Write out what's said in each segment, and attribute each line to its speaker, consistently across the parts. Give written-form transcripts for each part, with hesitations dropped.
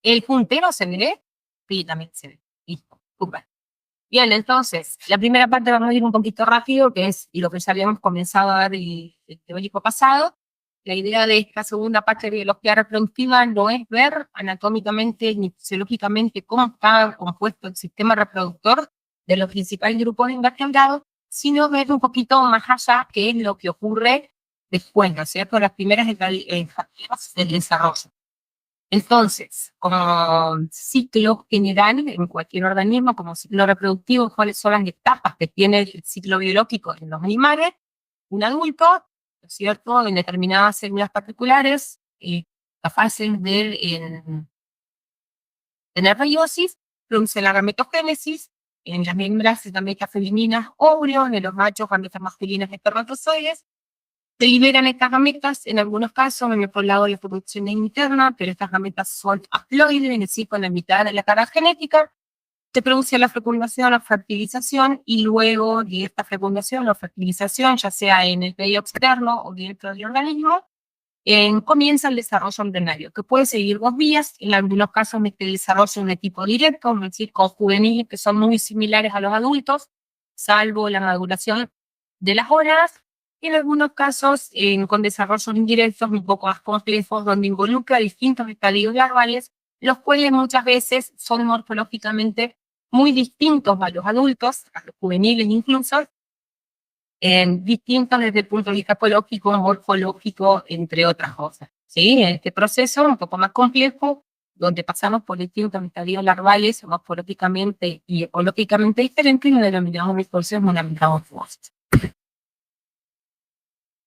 Speaker 1: ¿El puntero se ve? Sí, también se ve. Listo, súper. Bien, entonces, la primera parte vamos a ir un poquito rápido, que es lo que ya habíamos comenzado a ver el teórico pasado. La idea de esta segunda parte de biología reproductiva no es ver anatómicamente ni fisiológicamente cómo está compuesto el sistema reproductor de los principales grupos de invertebrados, sino ver un poquito más allá qué es lo que ocurre después, ¿no es cierto?, las primeras etapas del desarrollo. Entonces, como ciclo general en cualquier organismo, como ciclo reproductivo, ¿cuáles son las etapas que tiene el ciclo biológico en los animales? Un adulto, ¿no es cierto?, en determinadas células particulares, capaces de tener meiosis, produce la gametogénesis, en las hembras, gametas femeninas, óvulos, en los machos, gametas masculinas, espermatozoides. Se liberan estas gametas, en algunos casos, en el lado de la producción interna, pero estas gametas son haploides, es decir, con la mitad de la carga genética. Se produce la fecundación o fertilización, y luego de esta fecundación o fertilización, ya sea en el medio externo o dentro del organismo, comienza el desarrollo embrionario, que puede seguir 2 vías. En algunos casos, este desarrollo es de tipo directo, es decir, con juveniles que son muy similares a los adultos, salvo la maduración de las horas. Y en algunos casos, con desarrollos indirectos un poco más complejos, donde involucra distintos estadios larvales, los cuales muchas veces son morfológicamente muy distintos a los adultos, a los juveniles incluso, distintos desde el punto de vista ecológico, morfológico, entre otras cosas. ¿Sí? Este proceso un poco más complejo, donde pasamos por distintos estadios larvales, morfológicamente y ecológicamente diferentes, y lo denominamos el proceso denominado FOST.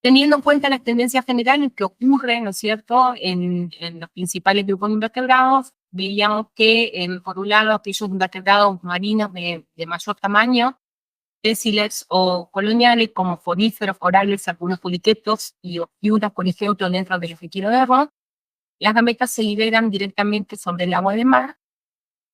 Speaker 1: Teniendo en cuenta las tendencias generales que ocurren, ¿no es cierto?, en los principales grupos de invertebrados, veíamos que, por un lado, aquellos invertebrados marinos de mayor tamaño, péciles o coloniales, como poríferos, corales, algunos poliquetos y ofiuras, por ejemplo, dentro de los equinodermos, las gametas se liberan directamente sobre el agua de mar.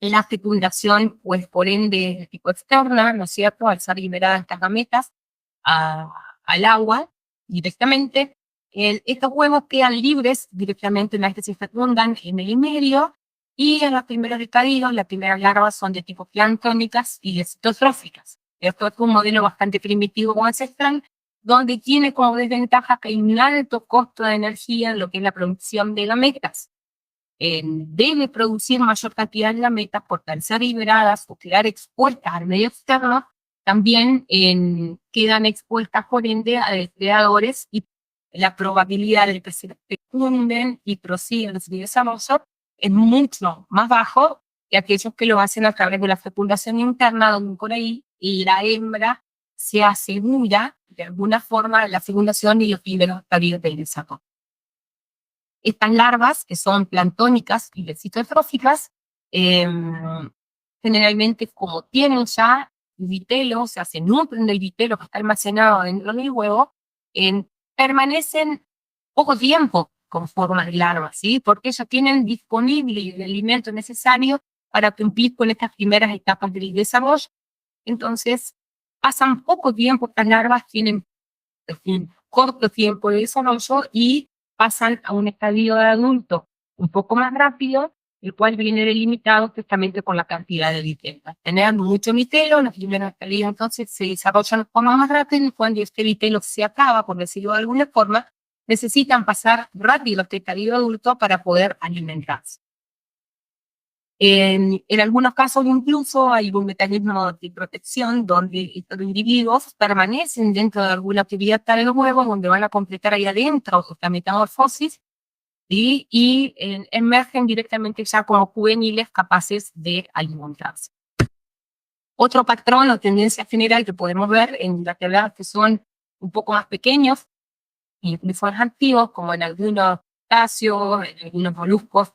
Speaker 1: La fecundación, pues, por ende, de tipo externa, ¿no es cierto?, al ser liberadas estas gametas al agua directamente, estos huevos quedan libres directamente una vez que se fecundan en el medio, y en los primeros estadios, las primeras larvas son de tipo planctónicas y de citotróficas. Esto es un modelo bastante primitivo o ancestral, donde tiene como desventaja que hay un alto costo de energía en lo que es la producción de gametas. Debe producir mayor cantidad de gametas porque al ser liberadas o quedar expuestas al medio externo, también quedan expuestas por ende a depredadores, y la probabilidad de que se fecunden y prosigan su desarrollo es mucho más bajo que aquellos que lo hacen a través de la fecundación interna, donde por ahí la hembra se asegura de alguna forma la fecundación y los primeros estadios del desarrollo. Estas larvas, que son planctónicas y citotróficas, generalmente, como tienen ya vitelo, o sea, se nutren del vitelo que está almacenado dentro del huevo, permanecen poco tiempo con forma de larvas, ¿sí? Porque ellos tienen disponible el alimento necesario para cumplir con estas primeras etapas del desarrollo. Entonces, pasan poco tiempo, estas larvas tienen un corto tiempo de desarrollo y pasan a un estadio de adulto un poco más rápido, el cual viene delimitado justamente por la cantidad de vitelo. Tener mucho vitelo, los primeros estadios entonces se desarrollan de forma más rápida, y cuando este vitelo se acaba, por decirlo de alguna forma, necesitan pasar rápido a este estadio adulto para poder alimentarse. En algunos casos incluso hay un mecanismo de protección donde estos individuos permanecen dentro de alguna actividad tal en los huevos, donde van a completar ahí adentro esta metamorfosis, y emergen directamente ya como juveniles capaces de alimentarse. Otro patrón o tendencia general que podemos ver en invertebrados que son un poco más pequeños y más activos, como en algunos crustáceos, en algunos moluscos,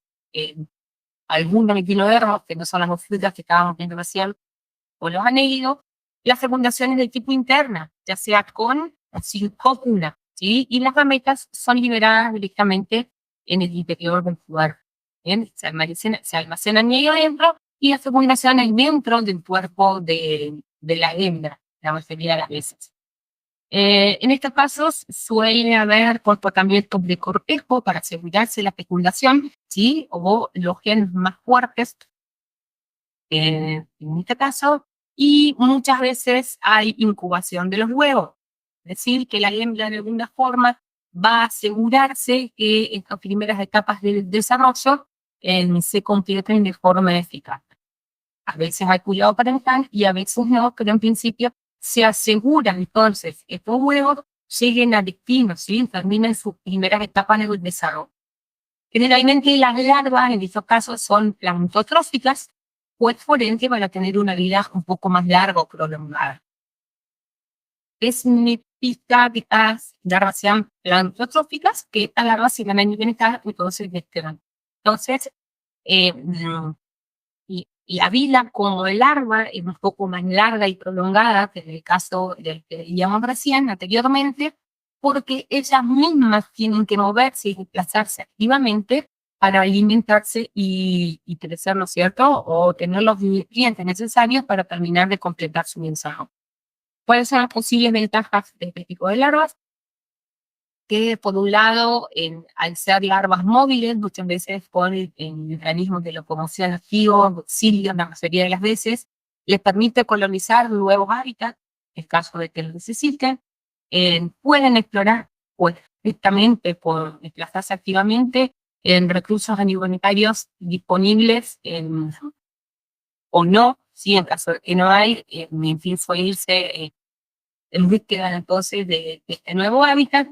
Speaker 1: algunos equinodermos, que no son las ofiuras que estábamos viendo recién, o los anélidos, las fecundaciones de tipo interna, ya sea con o sin cópula, ¿sí? Y las gametas son liberadas directamente en el interior del cuerpo. ¿Bien? Se almacenan ahí adentro, y la fecundación es dentro del cuerpo de la hembra, la mayoría de las veces. En estos casos suele haber comportamientos de cortejo para asegurarse la fecundación, ¿sí? O los genes más fuertes, en este caso, y muchas veces hay incubación de los huevos. Es decir, que la hembra de alguna forma va a asegurarse que estas primeras etapas del desarrollo se completen de forma eficaz. A veces hay cuidado parental y a veces no, pero en principio se asegura entonces que estos huevos lleguen a destino, ¿sí? Terminen sus primeras etapas del desarrollo. Generalmente las larvas en estos casos son plantotróficas, pues por ende van a tener una vida un poco más larga o prolongada. ¿Qué significa que estas larvas sean plantotróficas? Que estas larvas se van a alimentar entonces de este. Entonces, y la vida como larva es un poco más larga y prolongada que en el caso del que llamamos recién, anteriormente, porque ellas mismas tienen que moverse y desplazarse activamente para alimentarse y crecer, ¿no es cierto? O tener los nutrientes necesarios para terminar de completar su mensaje. ¿Cuáles son las posibles ventajas de este tipo de larvas? Que por un lado, al ser larvas móviles, muchas veces con mecanismos de locomoción activos, auxilio, la mayoría de las veces, les permite colonizar nuevos hábitats, en caso de que lo necesiten. Pueden explorar, pues, directamente por desplazarse activamente en recursos alimentarios disponibles o no, si en caso de que no hay, en fin, fue irse en búsqueda entonces de este nuevo hábitat.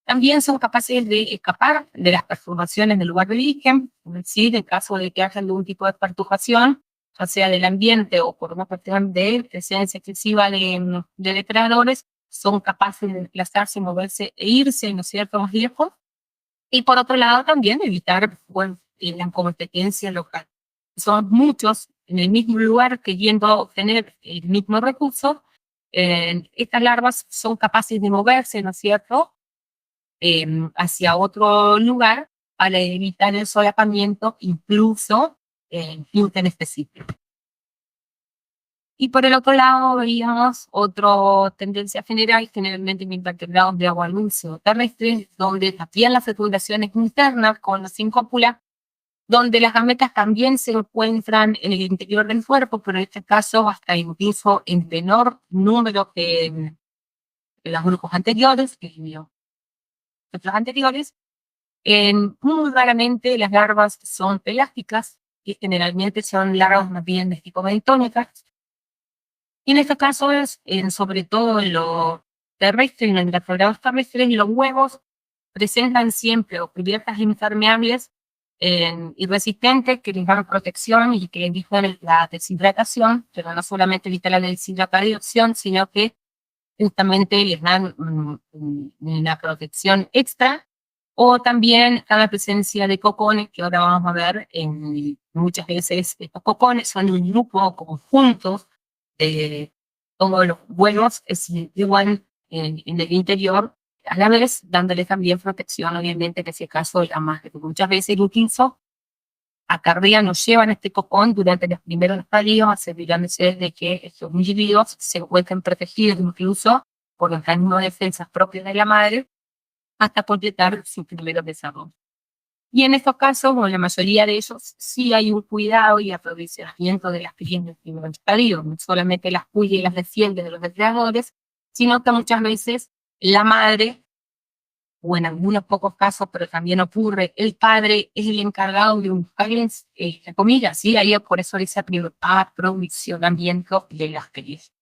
Speaker 1: También son capaces de escapar de las perturbaciones del lugar de origen, es decir, en caso de que haya algún tipo de perturbación, ya sea del ambiente o por una cuestión de presencia excesiva de depredadores, son capaces de desplazarse, moverse e irse, ¿no es cierto?, más lejos. Y por otro lado también evitar, bueno, la competencia local. Son muchos en el mismo lugar queriendo obtener el mismo recurso. Estas larvas son capaces de moverse, ¿no es cierto?, hacia otro lugar para evitar el solapamiento, incluso en en específico. Y por el otro lado veíamos otra tendencia general, generalmente en invertebrados de agua dulce o terrestres, donde también la fecundación es interna con la sin cópula, donde las gametas también se encuentran en el interior del cuerpo, pero en este caso hasta incluso en menor número que en los grupos anteriores, los anteriores. Muy raramente las larvas son pelágicas, que generalmente son larvas más bien de tipo bentónicas. Y en este caso es, sobre todo en lo terrestre, en los invertebrados terrestres, los huevos presentan siempre o cubiertas impermeables y resistentes que les dan protección y que evitan la deshidratación, pero no solamente evitan la deshidratación, sino que justamente les dan una protección extra. O también a la presencia de cocones, que ahora vamos a ver, muchas veces estos cocones son un grupo conjuntos de todos los huevos, es igual en el interior, a la vez dándoles también protección, obviamente, que si acaso la más, porque muchas veces incluso acarrean o llevan este cocón durante los primeros estadios, asegurándose de que estos individuos se encuentren protegidos incluso por los mecanismos de defensa propios de la madre, hasta completar su primer desarrollo. Y en estos casos, o en la mayoría de ellos, sí hay un cuidado y aprovisionamiento de las crías del primer estadio. No solamente las cuida y las defiende de los depredadores, sino que muchas veces la madre, o en algunos pocos casos, pero también ocurre, el padre es el encargado de buscarles, la comida, ¿sí? Ahí por eso dice aprovisionamiento de las crías.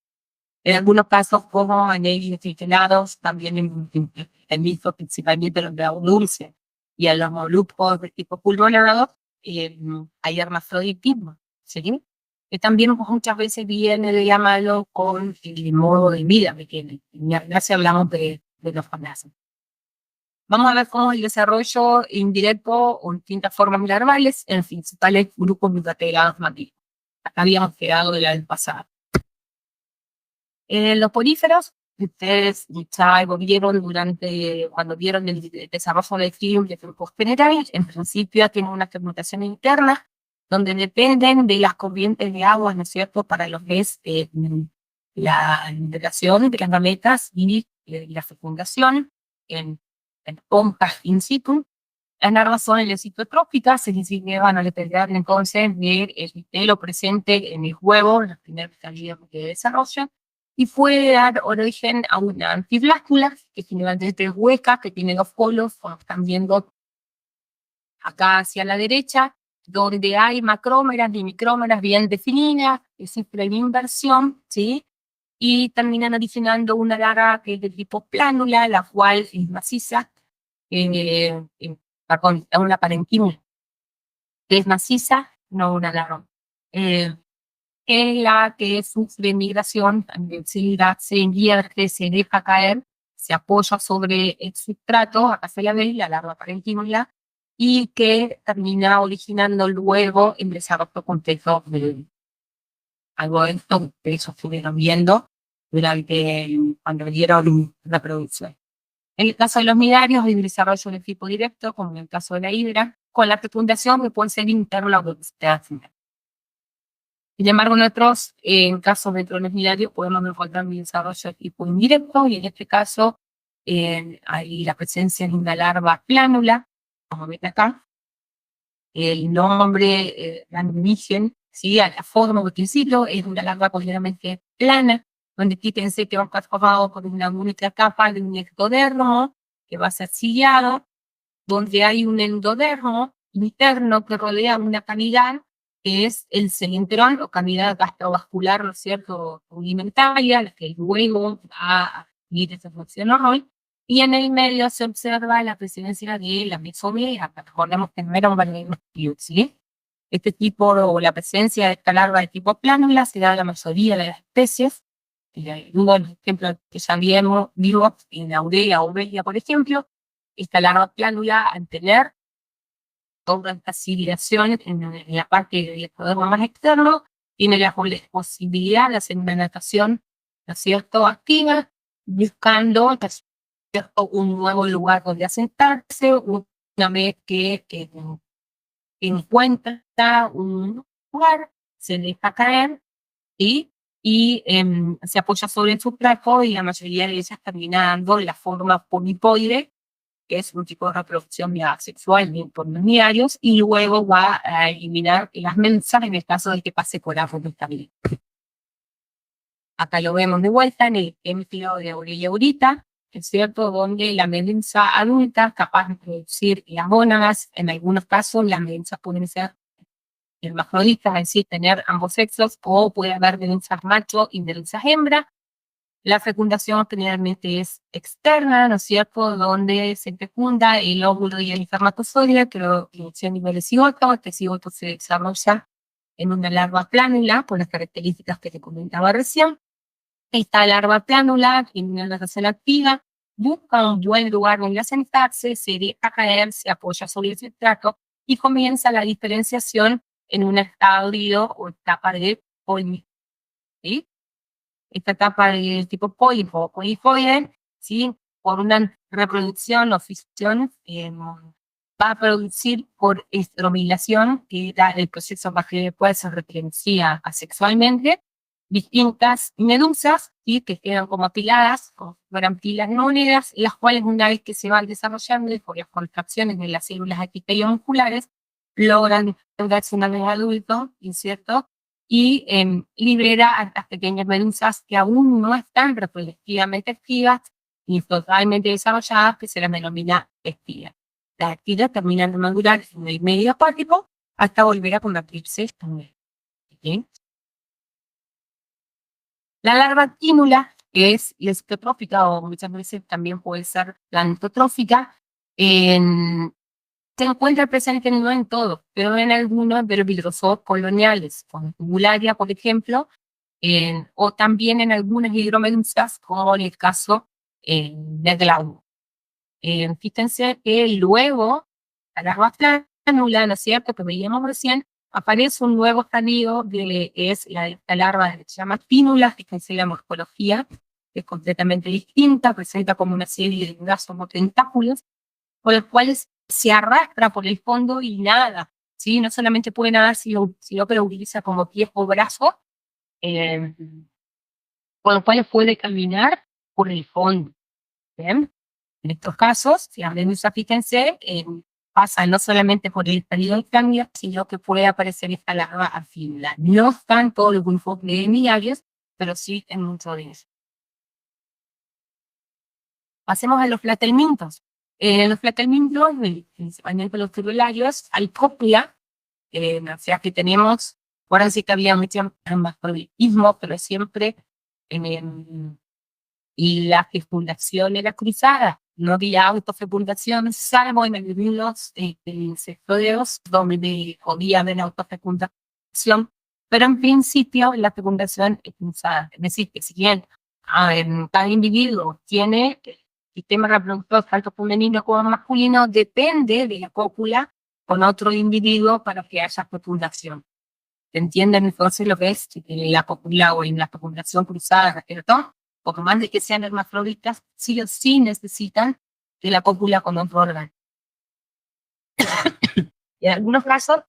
Speaker 1: En algunos casos, como en ellos titulados, también en mismo, principalmente los de agua dulce y a los moluscos de tipo pulmonado, hay hermafroditismo, ¿sí? Que también muchas veces viene de llamarlo con el modo de vida que tienen. Ya si hablamos de los parásitos. Vamos a ver cómo el desarrollo indirecto o distintas formas larvales en principales grupos bilaterales nativos. Acá habíamos quedado de la vez pasada. Los poríferos, ustedes ya algo vieron cuando vieron el desarrollo del clima de grupos generales, en principio tienen una fermentación interna, donde dependen de las corrientes de agua, ¿no es cierto?, para lo que es la integración de las gametas y la fecundación en pompas in situ. Las larvas son helocitotróficas, es decir, que van a depender entonces del epitelio presente en el huevo, en los primeros estadios de desarrollo, y puede dar origen a una anfiblástula, que generalmente es hueca, que tiene dos polos, como están viendo acá hacia la derecha, donde hay macrómeras y micrómeras bien definidas, es siempre la inversión, ¿sí? Y terminan originando una larva que es de tipo plánula, la cual es maciza, perdón, una parenquima, que es maciza, no una larva. Es la que sufre migración, también se invierte, se deja caer, se apoya sobre el sustrato, acá se la ve, la larva parenquima, y que termina originando luego el desarrollo completo de algo de esto que eso estuvieron viendo durante cuando dieron la producción. En el caso de los midarios, hay un desarrollo de tipo directo, como en el caso de la hidra, con la fecundación que puede ser interna o externa. Sin embargo, nosotros, en caso de los midarios, podemos encontrar un desarrollo de tipo indirecto, y en este caso hay la presencia de una larva plánula, como ven acá. El nombre dan origen, ¿sí?, a la forma del principio, es una larva completamente plana, donde fíjense que va a estar formado por una única capa de un ectodermo que va a ser ciliado, donde hay un endodermo interno que rodea una cavidad que es el celenterón o cavidad gastrovascular, ¿no es cierto?, rudimentaria, la que luego va a adquirir esa función hormona. Y en el medio se observa la presencia de la mesomera, recordemos que no era un organismo vivo, ¿sí? Este tipo, o la presencia de esta larva de tipo plánula, se da en la mayoría de las especies. Uno de los ejemplos que ya vimos en Aurea o Belia, por ejemplo, esta larva plánula, al tener toda esta ciliación en la parte del ectodermo más externo, tiene la posibilidad de hacer una natación, ¿no es cierto?, activa, buscando un nuevo lugar donde asentarse, una vez que encuentra un lugar, se deja caer, ¿sí?, y se apoya sobre el sustrato, y la mayoría de ellas termina dando la forma polipoide, que es un tipo de reproducción asexual por los diarios, y luego va a eliminar las mensas en el caso de que pase por agua estabilidad. Acá lo vemos de vuelta en el ejemplo de Aurelia aurita, es cierto, donde la melensa adulta es capaz de producir las gónadas. En algunos casos las melenzas pueden ser hermafroditas, es decir, tener ambos sexos, o puede haber melenzas macho y melenzas hembra. La fecundación generalmente es externa, ¿no es cierto?, donde se fecunda el óvulo y el espermatozoide, que lo inicia a nivel de cigoto. Este cigoto se desarrolla en una larva plánula, por las características que te comentaba recién. Esta larva plánula tiene una natación activa, busca un buen lugar donde asentarse, se deja caer, se apoya sobre el sustrato y comienza la diferenciación en un estadio o etapa de polipoide, ¿sí? Esta etapa de tipo pólipo o polipoide, ¿sí?, por una reproducción o fisión, va a producir por estromilación, que da el proceso para que después se reproducía asexualmente, distintas medusas, ¿sí?, que quedan como apiladas, como si fueran pilas de monedas, las cuales, una vez que se van desarrollando por las contracciones de las células epiteliomusculares, logran darse una vez adulto, ¿cierto?, y libera a estas pequeñas medusas que aún no están reproductivamente activas y totalmente desarrolladas, que se las denomina espigas. Las espigas terminan de madurar en el medio acuático hasta volver a convertirse en ¿sí? La larva tímula, que es lesotrófica o muchas veces también puede ser plantotrófica, se encuentra presente no en todo, pero en algunos verbitrozoos coloniales, como tubularia, por ejemplo, o también en algunas hidromedusas, como en el caso de glauco. Fíjense que luego, la larva plánula, ¿no es cierto?, que veíamos recién, aparece un nuevo estadio que es esta larva que se llama pínula. Fíjense la morfología, que es completamente distinta, presenta como una serie de brazos o tentáculos, con los cuales se arrastra por el fondo y nada, ¿sí? No solamente puede nadar, sino que lo utiliza como pies o brazos, con los cuales puede caminar por el fondo. Bien. En estos casos, si hablemos, fíjense, pasa no solamente por el estadio de cambio, sino que puede aparecer esta larva anfibia. No están todos los grupos de miarios, pero sí en muchos de ellos. Pasemos a los flatelmintos. Los flatelmintos, principalmente los turularios, hay copia, o sea que tenemos, ahora sí que había mucho más probitismo, pero siempre y la fecundación era cruzada. No había autofecundación, salvo en algunos sectores donde podía haber autofecundación, pero en principio la fecundación es cruzada. Es decir, que si bien cada individuo tiene el sistema reproductor tanto femenino como masculino, depende de la cópula con otro individuo para que haya fecundación. ¿Se entienden entonces lo que es la cópula o en la fecundación cruzada, cierto? Por más de que sean hermafroditas, sí o sí necesitan de la cópula con otro órgano. Y en algunos casos,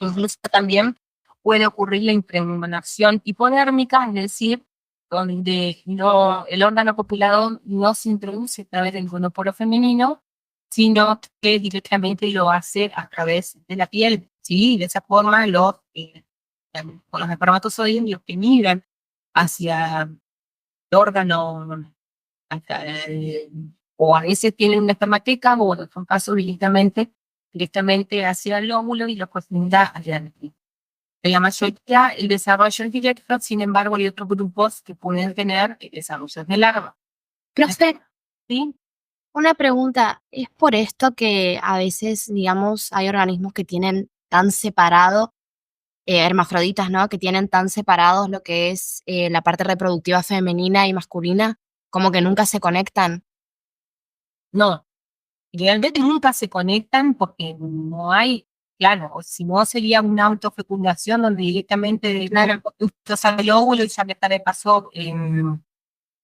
Speaker 1: incluso también puede ocurrir la impregnación hipodérmica, es decir, donde el órgano copulador no se introduce a través del gonoporo femenino, sino que directamente lo hace a través de la piel. ¿Sí? De esa forma, con los espermatozoides, los que migran hacia el órgano, o a veces tienen una espermateca, o en otros casos directamente hacia el óvulo y la profundidad hacia el pie. En la mayoría, el desarrollo es directo, sin embargo, hay otros grupos que pueden tener desarrollos de larva.
Speaker 2: Profe,
Speaker 1: ¿Sí?
Speaker 2: una pregunta, ¿es por esto que a veces, digamos, hay organismos que tienen tan separado, hermafroditas, ¿no? Que tienen tan separados lo que es la parte reproductiva femenina y masculina, como que nunca se conectan?
Speaker 1: No, realmente nunca se conectan porque no hay, claro, o si no sería una autofecundación donde directamente sale el óvulo y ya que está de paso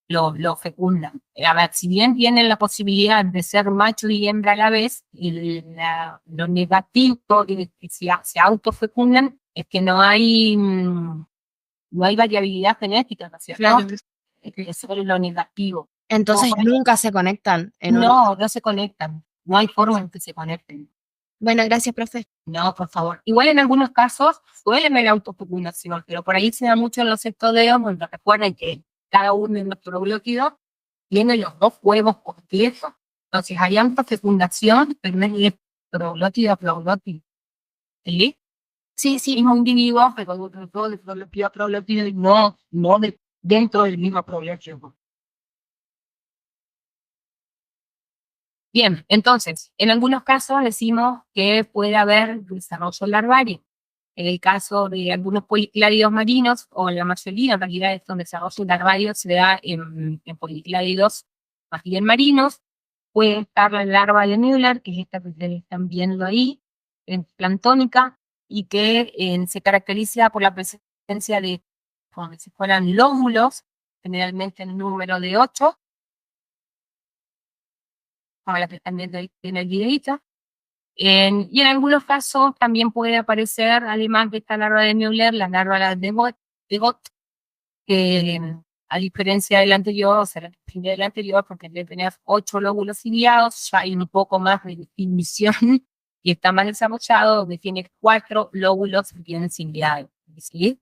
Speaker 1: lo fecundan. A ver, si bien tienen la posibilidad de ser macho y hembra a la vez, lo negativo de que se autofecundan es que no hay variabilidad genética, ¿no es cierto?
Speaker 2: Claro.
Speaker 1: Eso es lo negativo.
Speaker 2: Entonces nunca se conectan en un...
Speaker 1: No se conectan. No hay forma en que se conecten.
Speaker 2: Bueno, gracias, profe.
Speaker 1: No, por favor. Igual en algunos casos suele haber autofecundación, pero por ahí se da mucho en los ectodeos, donde recuerden que cada uno de nuestro glóquido tiene los dos huevos completos. Entonces hay autofecundación, pero no es proglótido a proglótido. ¿Sí?
Speaker 2: Sí, sí.
Speaker 1: Mismo individuo, pero todo de proglótido a proglótido y no dentro del mismo proglótido. Bien, entonces, en algunos casos decimos que puede haber desarrollo larvario. En el caso de algunos policládidos marinos, o en la mayoría, en realidad, es donde desarrollo larvario se da en policládidos más bien marinos. Puede estar la larva de Müller, que es esta que ustedes están viendo ahí, planctónica, y que se caracteriza por la presencia de, como si fueran lóbulos, generalmente en número de 8, como la que están viendo ahí en el videito. Y en algunos casos también puede aparecer, además de esta larva de Müller, la larva de Gott, que a diferencia del anterior, o sea, la del anterior, porque en vez de tener 8 lóbulos ciliados, ya hay un poco más de definición y está más desarrollado, donde tiene 4 lóbulos bien ciliados. ¿Sí?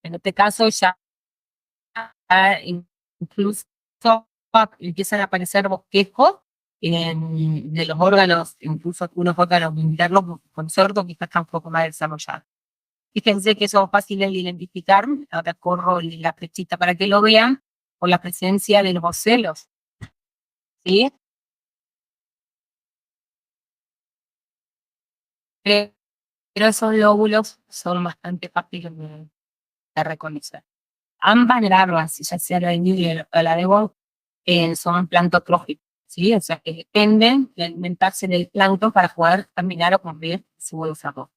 Speaker 1: En este caso ya incluso empiezan a aparecer bosquejos de los órganos, incluso algunos órganos internos consortos que están un poco más desarrollados. Fíjense que son fáciles de identificar, ahora corro la flechita para que lo vean, por la presencia de los ocelos. ¿Sí? Pero esos lóbulos son bastante fáciles de reconocer. Ambas larvas, ya sea la de Müller o la de Gott, son plantotróficos, ¿sí? O sea, que dependen de alimentarse del plancton para poder terminar o cumplir su desarrollo.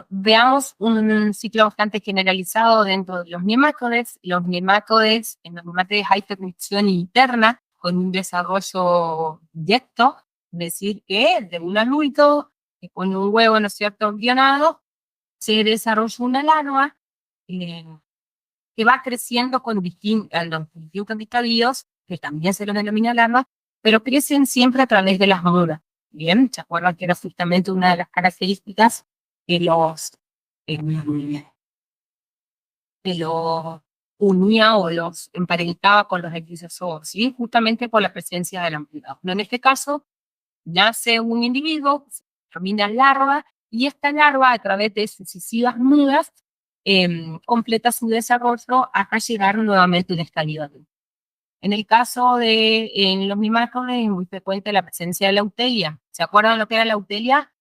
Speaker 1: Veamos un ciclo bastante generalizado dentro de los nematodes. Los nematodes, en los nematodes hay transmisión interna con un desarrollo directo, es decir, que de un adulto que pone un huevo, ¿no es cierto?, guionado, se desarrolla una larva, que va creciendo con los distintos estadios, que también se los denomina larvas, pero crecen siempre a través de las mudas. Bien, ¿se acuerdan que era justamente una de las características que eh, los unía o los emparentaba con los ecdisozoos, ¿sí? Justamente por la presencia de la muda. En este caso, nace un individuo, se denomina larva, y esta larva, a través de sucesivas mudas, completa su desarrollo hasta llegar nuevamente a un estadio adulto. En el caso de los nematodes es muy frecuente la presencia de la eutelia. ¿Se acuerdan lo que era la eutelia?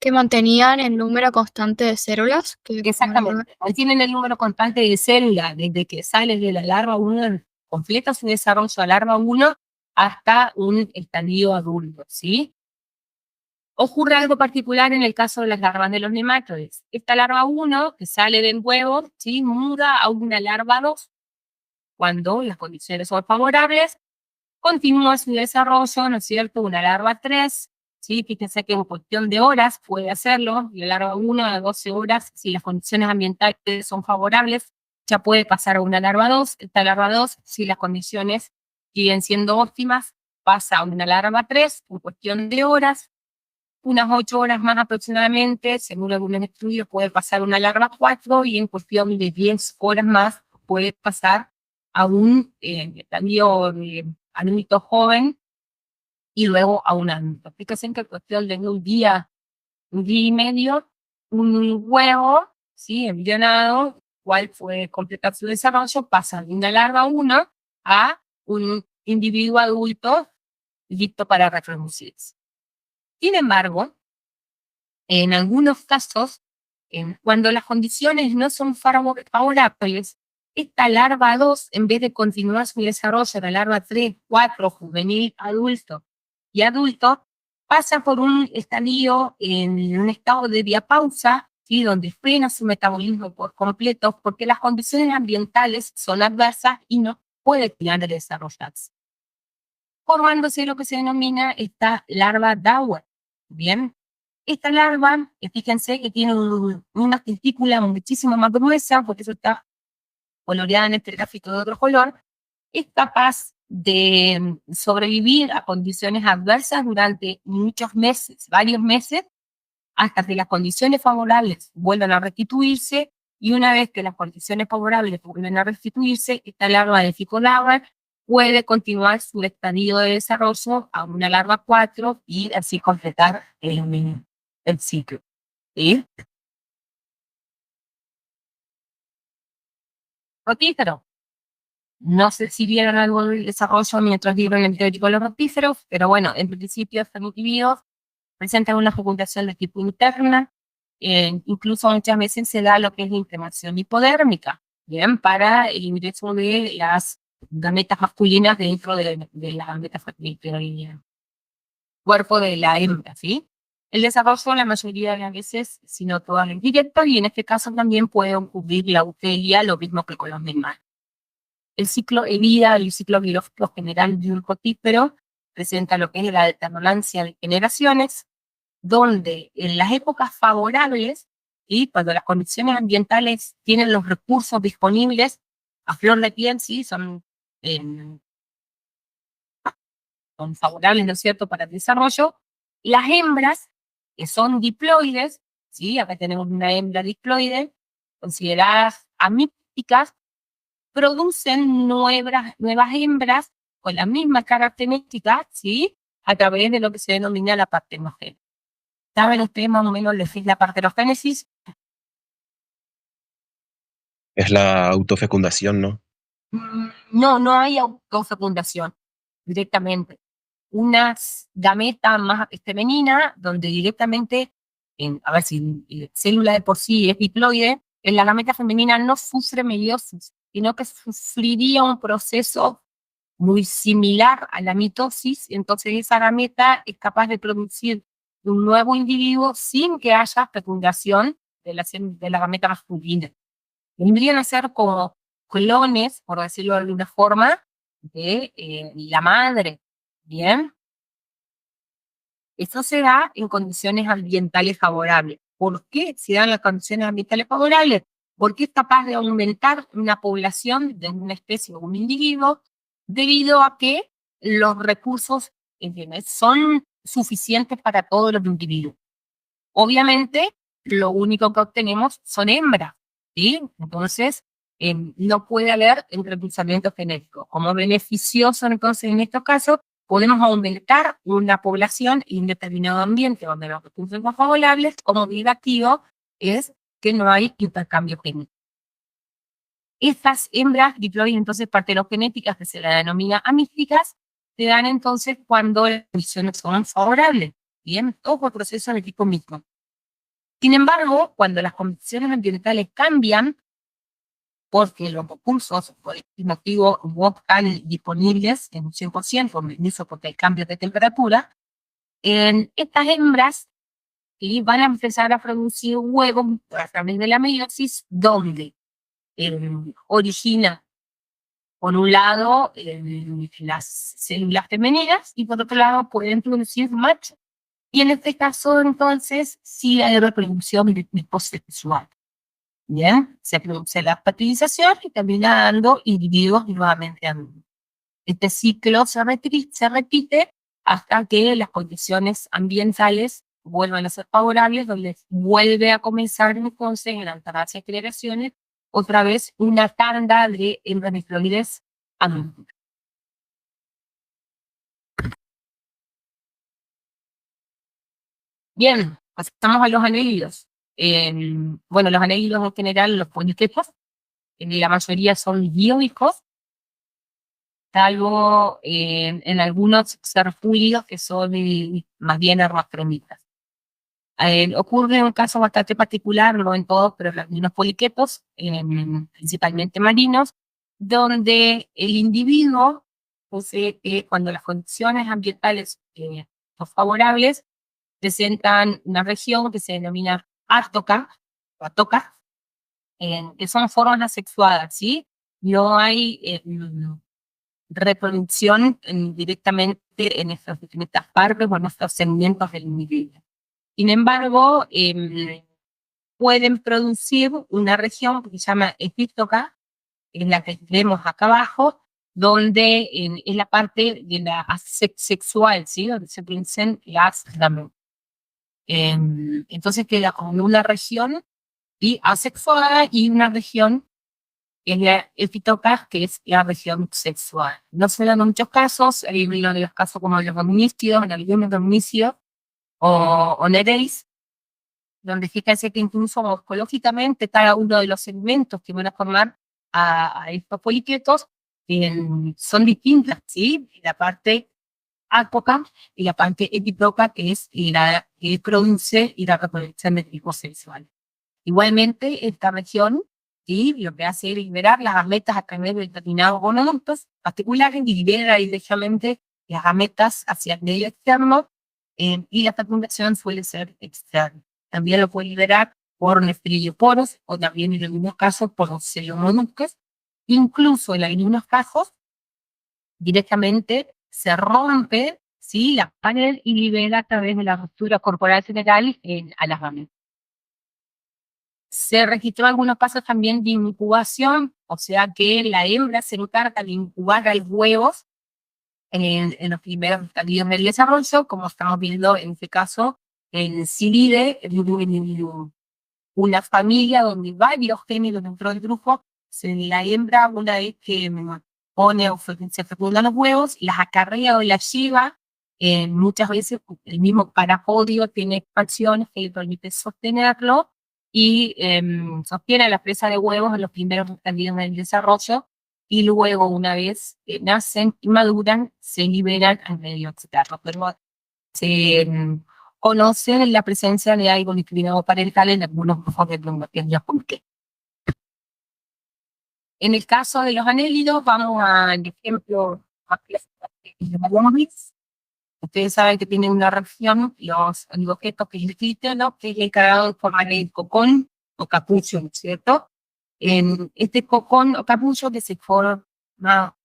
Speaker 2: Que mantenían el número constante de células.
Speaker 1: Exactamente. Mantienen el número constante de células desde que sale de la larva 1, completa su desarrollo a larva 1 hasta un estadio adulto, ¿sí? Ocurre algo particular en el caso de las larvas de los nematodes. Esta larva 1, que sale del huevo, ¿sí? Muda a una larva 2 cuando las condiciones son favorables, continúa su desarrollo, ¿no es cierto? Una larva 3, ¿sí? Fíjense que en cuestión de horas puede hacerlo, la larva 1 a 12 horas, si las condiciones ambientales son favorables, ya puede pasar a una larva 2. Esta larva 2, si las condiciones siguen siendo óptimas, pasa a una larva 3 en cuestión de horas, unas 8 horas más aproximadamente, según algunos estudios, puede pasar a una larva 4 y en cuestión de 10 horas más puede pasar a un estadio adulto joven y luego a un adulto. Fíjense que en cuestión de un día y medio, un huevo, ¿sí? Embrionado, cual puede completar su desarrollo, pasa de una larva 1 a un individuo adulto listo para reproducirse. Sin embargo, en algunos casos, cuando las condiciones no son favorables, esta larva 2, en vez de continuar su desarrollo, la larva 3, 4, juvenil, adulto y adulto, pasa por un estadio en un estado de diapausa, ¿sí? Donde frena su metabolismo por completo porque las condiciones ambientales son adversas y no puede terminar de desarrollarse, formándose lo que se denomina esta larva Dauer. Bien, esta larva, fíjense que tiene una testícula muchísimo más gruesa, porque eso está coloreada en este gráfico de otro color, es capaz de sobrevivir a condiciones adversas durante muchos meses, varios meses, hasta que las condiciones favorables vuelvan a restituirse, y una vez que las condiciones favorables vuelven a restituirse, esta larva de Phycodauer puede continuar su estadio de desarrollo a una larva 4 y así completar el ciclo. ¿Sí? Rotífero. No sé si vieron algo del desarrollo mientras vieron el teórico de los rotíferos, pero bueno, en principio están individuos, presentan una fecundación de tipo interna, incluso muchas veces se da lo que es la inflamación hipodérmica, ¿bien? Para el ingreso de las gametas masculinas dentro de la gameta del cuerpo de la hembra, ¿sí? El desarrollo la mayoría de las veces, si no todas, es directo, y en este caso también puede ocurrir la eutelia, lo mismo que con los demás. El ciclo de vida, el ciclo biológico general de un rotífero presenta lo que es la alternancia de generaciones, donde en las épocas favorables y cuando las condiciones ambientales tienen los recursos disponibles a flor de piel, ¿sí? Son favorables, ¿no es cierto?, para el desarrollo. Las hembras, que son diploides, ¿sí? Acá tenemos una hembra diploide, consideradas amípticas, producen nuevas hembras con las mismas características, ¿sí? A través de lo que se denomina la partenogénesis. ¿Saben ustedes más o menos lo que es la partenogénesis?
Speaker 3: Es la autofecundación, ¿no?
Speaker 1: No, no hay autofecundación directamente. Una gameta más femenina, donde directamente, a ver si la célula de por sí es diploide, en la gameta femenina no sufre meiosis, sino que sufriría un proceso muy similar a la mitosis, entonces esa gameta es capaz de producir un nuevo individuo sin que haya fecundación de la gameta masculina. Vendrían a ser como clones, por decirlo de alguna forma, de la madre. Bien, eso se da en condiciones ambientales favorables. ¿Por qué se dan las condiciones ambientales favorables? porque es capaz de aumentar una población de una especie o un individuo debido a que los recursos, ¿entiendes?, son suficientes para todos los individuos. Obviamente, lo único que obtenemos son hembras, ¿sí? Entonces, no puede haber reclutamiento genético. Como beneficioso, entonces, en estos casos, podemos aumentar una población en un determinado ambiente donde los recursos son más favorables. Como negativo es que no hay intercambio genético. Estas hembras diploides, entonces, partenogenéticas, que se las denomina amísticas, se dan entonces cuando las condiciones son favorables. Bien, todo por proceso del tipo mismo. Sin embargo, cuando las condiciones ambientales cambian, porque los recursos por este motivo no están disponibles en un 100%, incluso porque hay cambios de temperatura, estas hembras van a empezar a producir huevos a través de la meiosis, donde origina, por un lado, las células femeninas y por otro lado pueden producir machos. Y en este caso, entonces, sí hay reproducción de tipo sexual. Bien, se produce la fertilización y termina dando individuos nuevamente adultos. Este ciclo se repite hasta que las condiciones ambientales vuelvan a ser favorables, donde vuelve a comenzar entonces en alterarse generaciones otra vez una tanda de hembras adultas. Bien, pasamos a los anélidos. Bueno, los anélidos en general, los poliquetos, la mayoría son dioicos, salvo en algunos serfúlidos que son más bien hermafroditas. Ocurre un caso bastante particular, no en todos, pero en algunos poliquetos, principalmente marinos, donde el individuo posee que cuando las condiciones ambientales son favorables, presentan una región que se denomina átoca, que son formas asexuadas, ¿sí? No hay reproducción directamente en estas partes o en estos segmentos del individuo. Sin embargo, pueden producir una región que se llama epístoca, en la que vemos acá abajo, donde es la parte de la sexual, ¿sí? Donde se producen las gametas. Entonces queda como una región asexuada y una región que es la epístoca, que es la región sexual. No se dan muchos casos, hay uno de los casos como los dominícidos, en algunos dominicios, o nereis, donde fíjense que incluso morfológicamente cada uno de los segmentos que van a formar a estos poliquetos son distintas, ¿sí? La parte átoca y la parte epístoca, que es la que produce y la reproducción de tipo sexual. Igualmente, esta región, ¿sí?, lo que hace es liberar las gametas a través de determinados gonoductos particulares y libera directamente las gametas hacia el medio externo, y la fecundación suele ser externa. También lo puede liberar por nefrioporos o también en algunos casos por los celomoductos. Incluso en algunos casos directamente se rompe, ¿sí?, la pared y libera a través de la ruptura corporal general a las gametas. Se registró algunos casos también de incubación, o sea que la hembra se encarga de incubar a los huevos en los primeros estadios del desarrollo, como estamos viendo en este caso en Silide, una familia donde varios géneros dentro del grupo, la hembra, una vez que pone o se fecundan los huevos, las acarrea o las lleva. Muchas veces el mismo parapodio tiene expansiones que le permite sostenerlo y sostiene la presa de huevos en los primeros estadios del desarrollo, y luego, una vez que nacen y maduran, se liberan al medio externo. Pero se conoce la presencia de algo discriminado parental en algunos grupos de bacterias. ¿Por qué? En el caso de los anélidos, vamos al ejemplo más clásico que habíamos visto. Ustedes saben que tienen una región, los oligoquetos, que es el clítono, que es el encargado de formar el cocón o capullo, ¿no es cierto? En este cocón o capullo que se forma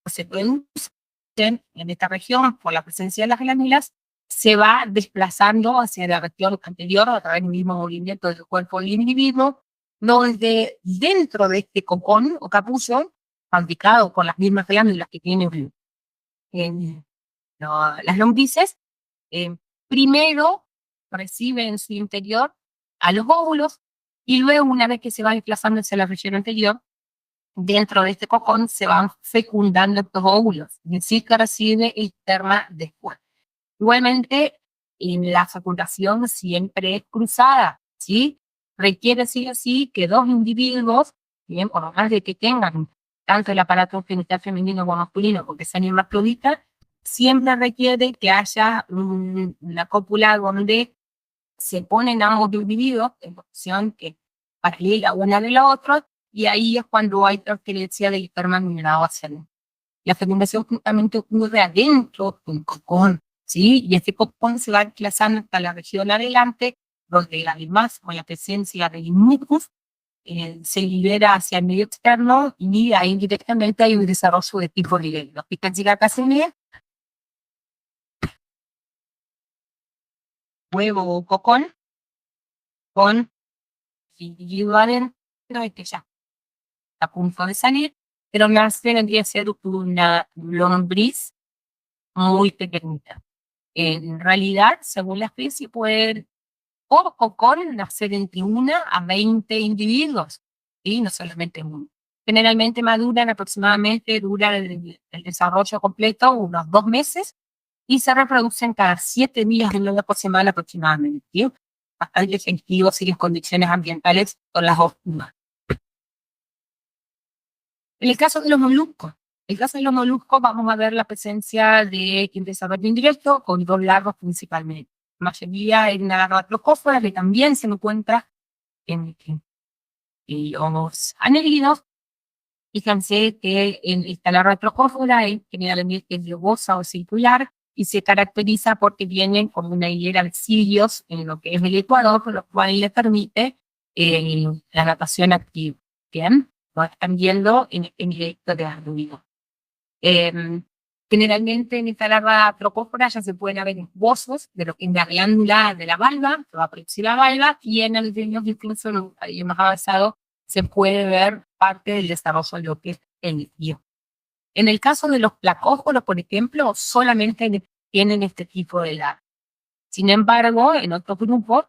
Speaker 1: o se produce en esta región por la presencia de las glándulas, se va desplazando hacia la región anterior a través del mismo movimiento del cuerpo del individuo, donde dentro de este cocón o capullo, fabricado por las mismas glándulas que tienen las lombrices, primero recibe en su interior a los óvulos y luego, una vez que se va desplazando hacia la región anterior, dentro de este cocón se van fecundando estos óvulos, es decir, que recibe el esperma después. Igualmente, en la fecundación siempre es cruzada, ¿sí? Requiere sí o sí que dos individuos, bien, por lo más de que tengan tanto el aparato genital femenino como masculino, porque sean hermafroditas, siempre requiere que haya una cópula donde se ponen ambos individuos en posición que paralela una de la otra, y ahí es cuando hay transferencia del esperma migrado hacia adentro. La fecundación justamente ocurre adentro del cocón, ¿sí? Y este cocón se va desplazando hasta la región adelante, donde además, con la presencia del mucus, se libera hacia el medio externo y ahí directamente hay un desarrollo de tipo libre. Los pican casi huevo o cocón con individuo adentro que ya está a punto de salir, pero más tendría que ser una lombriz muy pequeñita. En realidad, según la especie, pueden por cocón nacer entre 1 a 20 individuos, y no solamente uno. Generalmente maduran aproximadamente, dura el desarrollo completo unos 2 meses y se reproducen cada 7 días en una por semana aproximadamente. ¿Sí? Bastante efectivo si en condiciones ambientales son las óptimas. En el caso de los moluscos, vamos a ver la presencia de desarrollo indirecto con 2 larvas principalmente. La mayoría en una larva trocófora que también se encuentra en los anélidos. Fíjense que en esta larva trocófora es generalmente globosa o circular y se caracteriza porque vienen como una hilera de cilios en lo que es el ecuador, lo cual le permite la natación activa. Bien, lo están viendo en directo de Arduino. Generalmente en esta larva trocófora ya se pueden ver esbozos de lo que es la glándula de la valva, que va a producir la valva, y en el diseño incluso más avanzado se puede ver parte del desarrollo de lo que es el líquido. En el caso de los placóforos, por ejemplo, solamente tienen este tipo de larva. Sin embargo, en otros grupos,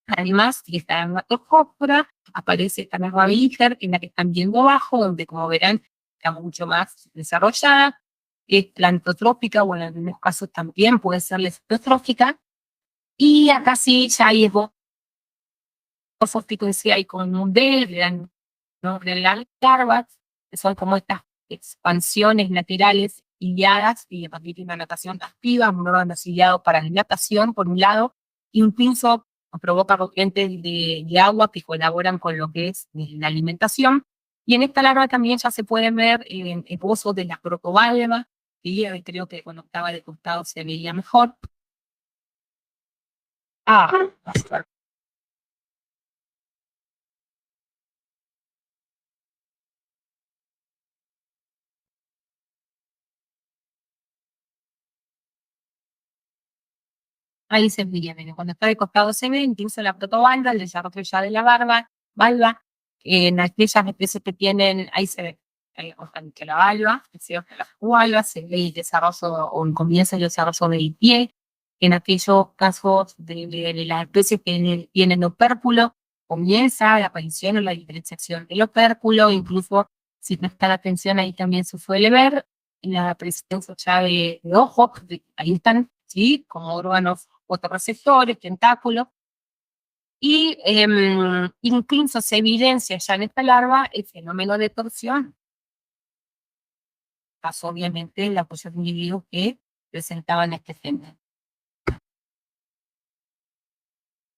Speaker 1: además de esta larva trocófora, aparece esta larva víger, en la que están viendo abajo, donde como verán está mucho más desarrollada. Es plantotrópica, o en algunos casos también puede ser lesotrófica. Y acá sí ya hay esbozos que decía, hay como un D, le dan nombre a las larvas, que son como estas expansiones laterales ciliadas y a partir de una natación activa, un órgano ciliado para la natación, por un lado, incluso provoca corrientes de agua que colaboran con lo que es la alimentación. Y en esta larva también ya se pueden ver esbozos de la protovalva, y creo que cuando estaba de costado se veía mejor. Ahí se veía, cuando está de costado se ve, incluso la protovalva, el desarrollo ya de la valva, en aquellas especies que tienen, ahí se ve, que la valva, la valva, se ve el desarrollo, o comienza el desarrollo del pie. En aquellos casos de las especies que tienen opérculo, comienza la aparición o la diferenciación del opérculo, incluso si prestan atención ahí también se suele ver la presencia ya de ojos, ahí están, ¿sí? Como órganos fotorreceptores, tentáculos, y incluso se evidencia ya en esta larva el fenómeno de torsión. Pasó obviamente en la posición de individuos que presentaban este fenómeno.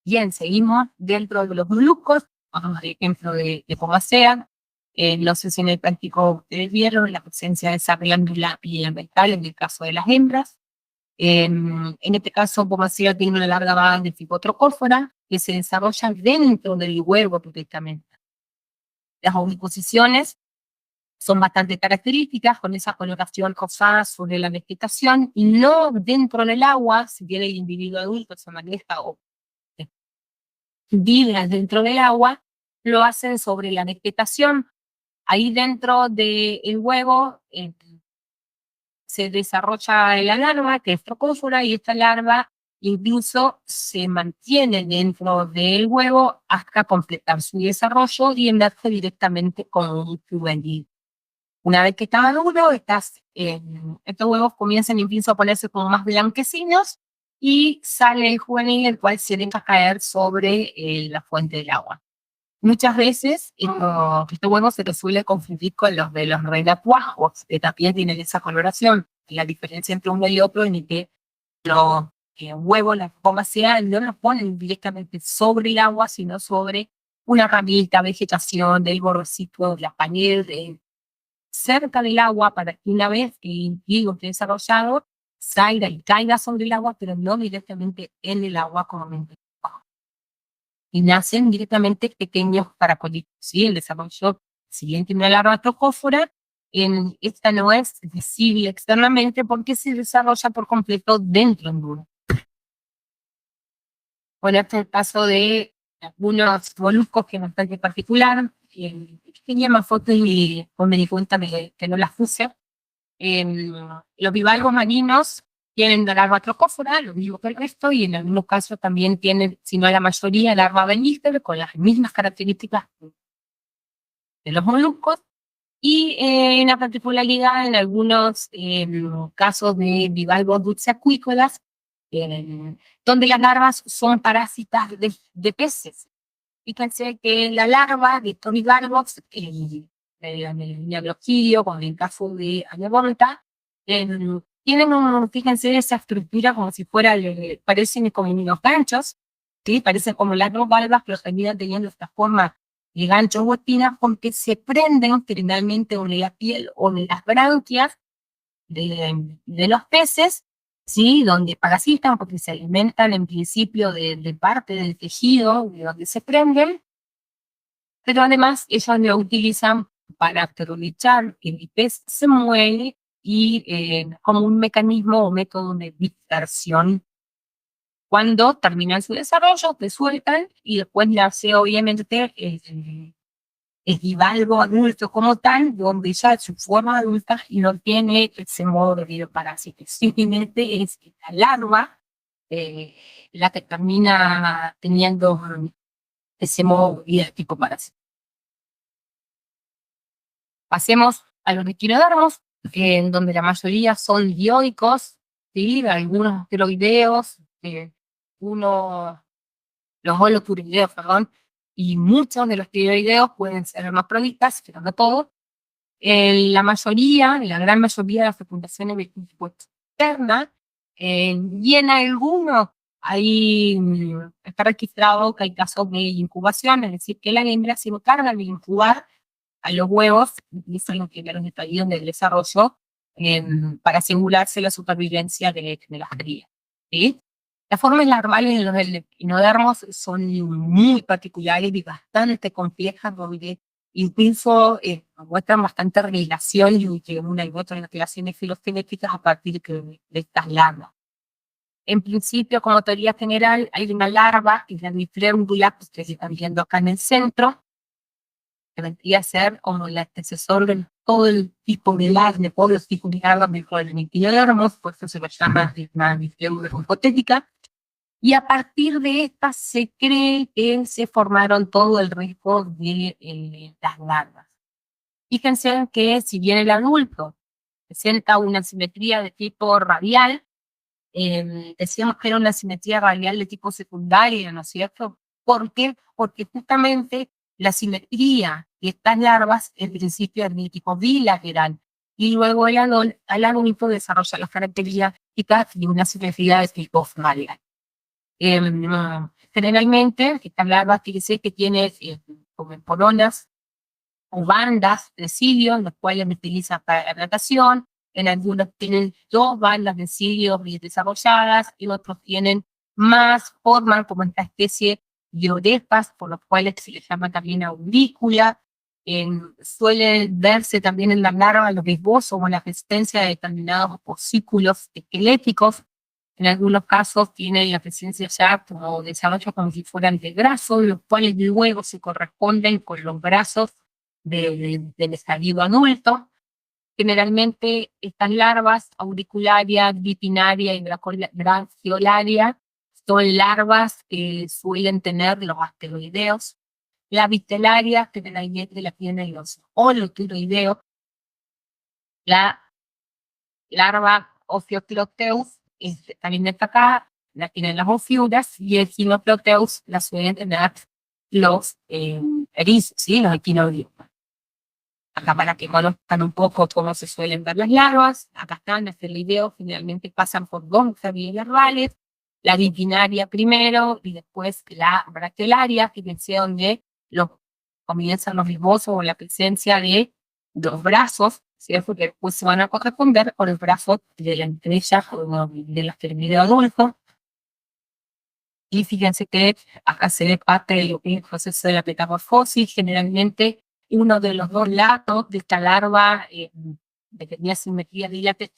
Speaker 1: Bien, seguimos dentro de los moluscos, vamos a ejemplo de Pomacea. No sé si en el práctico ustedes vieron la presencia de esa glándula pineal en el caso de las hembras. En este caso, Pomacea tiene una larga base de tipo trocófora que se desarrolla dentro del huevo directamente. Las oviposiciones son bastante características, con esa coloración rosada sobre la vegetación, y no dentro del agua. Si bien el individuo adulto se maneja o vibra dentro del agua, lo hacen sobre la vegetación. Ahí dentro del huevo se desarrolla la larva, que es trocófora, y esta larva incluso se mantiene dentro del huevo hasta completar su desarrollo y emerge directamente como un juvenil. Una vez que está maduro, estos huevos comienzan incluso a ponerse como más blanquecinos y sale el juvenil, el cual se deja caer sobre la fuente del agua. Muchas veces estos huevos se los suele confundir con los de los renacuajos, que también tienen esa coloración. La diferencia entre uno y otro es que los huevos, la forma sea, no los ponen directamente sobre el agua, sino sobre una ramita, vegetación, del bordecito, la pared, cerca del agua, para que una vez que el higo esté desarrollado, salga y caiga sobre el agua, pero no directamente en el agua como mente. Y nacen directamente pequeños caracolitos. ¿Sí? El desarrollo, si bien tiene una larva trocófora, esta no es visible externamente porque se desarrolla por completo dentro del huevo. Bueno, este es el caso de algunos moluscos que es bastante particular. Tenía más fotos y me di cuenta que no las puse. Los bivalvos marinos tienen la larva trocófora, lo mismo que el resto, y en algunos casos también tienen, si no la mayoría, larva benífera con las mismas características de los moluscos. Y una particularidad en algunos casos de bivalvos dulceacuícolas, donde las larvas son parásitas de peces. Fíjense que la larva de estos bivalvos, el negrogidio, como en el caso de Anemonta, tienen fíjense, esa estructura como si fuera, parecen como unos ganchos, ¿sí? Parecen como las dos valvas, pero terminan teniendo esta forma de ganchos o espinas, porque se prenden finalmente o en la piel o en las branquias de los peces, ¿sí? Donde parasitan, porque se alimentan en principio de parte del tejido de donde se prenden, pero además ellos lo utilizan para aprovechar que el pez se muere y como un mecanismo o método de dispersión. Cuando terminan su desarrollo, se sueltan y después nace obviamente el bivalvo adulto como tal, donde ya es su forma adulta y no tiene ese modo de vida parásito. Simplemente es la larva la que termina teniendo ese modo de vida tipo parásito. Pasemos a los equinodermos, en donde la mayoría son dioicos, ¿sí? Algunos asteroideos, los holoturideos, perdón, y muchos de los tiroideos pueden ser hermafroditas, pero no todos. La gran mayoría de las fecundaciones de tipo externa, y en algunos ahí está registrado que hay casos de incubación, es decir, que la hembra se encarga de incubar a los huevos, y eso es lo que los estadios del desarrollo, para asegurarse la supervivencia de las crías. ¿Sí? Las formas larvales de los equinodermos son muy particulares y bastante complejas, donde incluso muestran bastante relación entre una y otra en las relaciones filogenéticas a partir de estas larvas. En principio, como teoría general, hay una larva, que es la Dipleungula, que ustedes están viendo acá en el centro, que vendría a ser como el antecesor de todo el tipo de larvas, de todos los tipos de larvas mejor el equinodermos, por eso se lo llama una Dipleungula hipotética. Y a partir de esta se cree que se formaron todo el resto de las larvas. Fíjense que si bien el adulto presenta una simetría de tipo radial, decíamos que era una simetría radial de tipo secundaria, ¿no es cierto? ¿Por qué? Porque justamente la simetría de estas larvas en principio es de tipo bilateral, y luego el adulto desarrolla las características de una simetría de tipo radial. Generalmente, estas larvas fíjense que tienen como coronas o bandas de cilios, los cuales se utilizan para la natación. En algunos tienen 2 bandas de cilios bien desarrolladas, y otros tienen más, forman como esta especie de orejas, por los cuales se les llama también aurícula. Suele verse también en la larva los esbozos o la existencia de determinados opusículos esqueléticos, En algunos casos tienen la presencia ya como desarrollo como si fueran de brazos, los cuales luego se corresponden con los brazos del estadio adulto. Generalmente estas larvas auricularia, bipinaria y brachiolaria son larvas que suelen tener los asteroideos. La vitelaria, generalmente la tienen los holotiroideos. La larva Ophioproteus también está acá, la tienen las ofiuras, y el Ginoproteus la suelen tener los erizos, ¿sí? Los equinoideos. Acá para que conozcan un poco cómo se suelen ver las larvas, acá están las videos, generalmente pasan por dos vías larvales, la bipinaria primero y después la brachiolaria, fíjense donde comienzan los esbozos o la presencia de los brazos, ¿cierto? Que después se van a corresponder con el brazo de la estrella o de la asteroide adulto. Y fíjense que acá se ve parte del proceso de la metamorfosis, generalmente uno de los dos lados de esta larva de que tenía simetría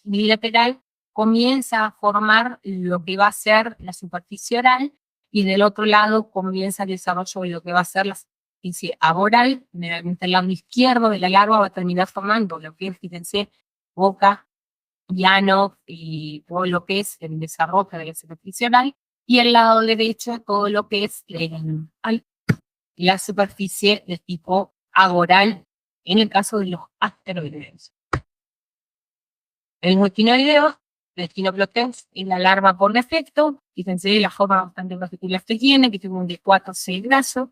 Speaker 1: bilateral comienza a formar lo que va a ser la superficie oral, y del otro lado comienza el desarrollo de lo que va a ser la superficie aboral. Generalmente el lado izquierdo de la larva va a terminar formando lo que es, fíjense, boca, llano y todo lo que es el desarrollo de la superficie oral, y el lado derecho todo lo que es la superficie de tipo agoral en el caso de los asteroideos. El multinoideo, el Ginoproteus, es la larva por defecto. Fíjense la forma bastante particular que tiene un de 4 o 6 brazos.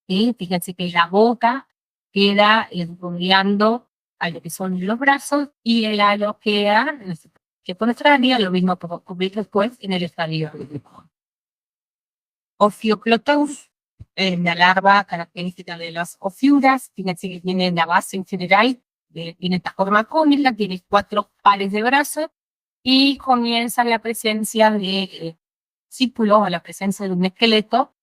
Speaker 1: Y fíjense que la boca queda rodeando a lo que son los brazos, y el halo queda que contraria, lo mismo por cubrir después en el estadio. Ophioproteus, la larva característica de las ofiuras, fíjense que tiene la base en general, tiene esta forma cónica, tiene 4 pares de brazos, y comienza la presencia de círculos o la presencia de un esqueleto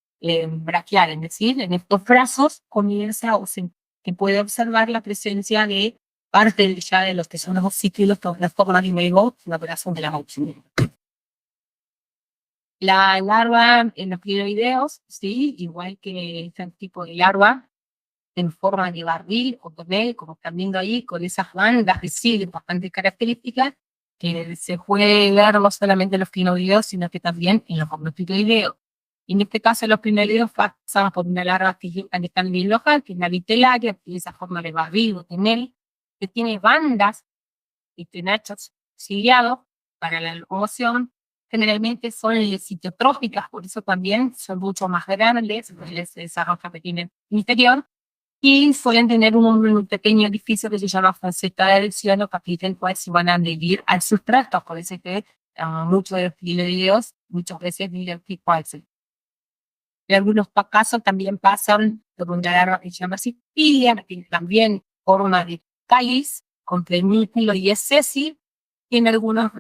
Speaker 1: braquial, es decir, en estos brazos comienza o se puede observar la presencia de parte ya de los que son los osículos, todas las formas de luego la operación de la mochila. La larva en los piloideos, sí, igual que este tipo de larva, en forma de barril o tonel, como están viendo ahí, con esas bandas de sí bastante características, que se puede ver no solamente en los piloideos, sino que también en los piloideos. En este caso, los piloideos pasan por una larva que están bien local, que es la vitelaria, que tiene esa forma de barril o tonel, que tiene bandas y tenachos ciliados para la locomoción. Generalmente son citotróficas, por eso también son mucho más grandes, se desarrolla que tienen interior, y suelen tener un pequeño edificio que se llama faceta de adhesión, o capítulo, pues se van a adherir al sustrato. Por eso que muchos de los filoideos muchas veces viven falsos. En algunos casos también pasan por una larva que se llama cipidia, que también forma de cáliz, con pedúnculo y es sésil. Y en algunos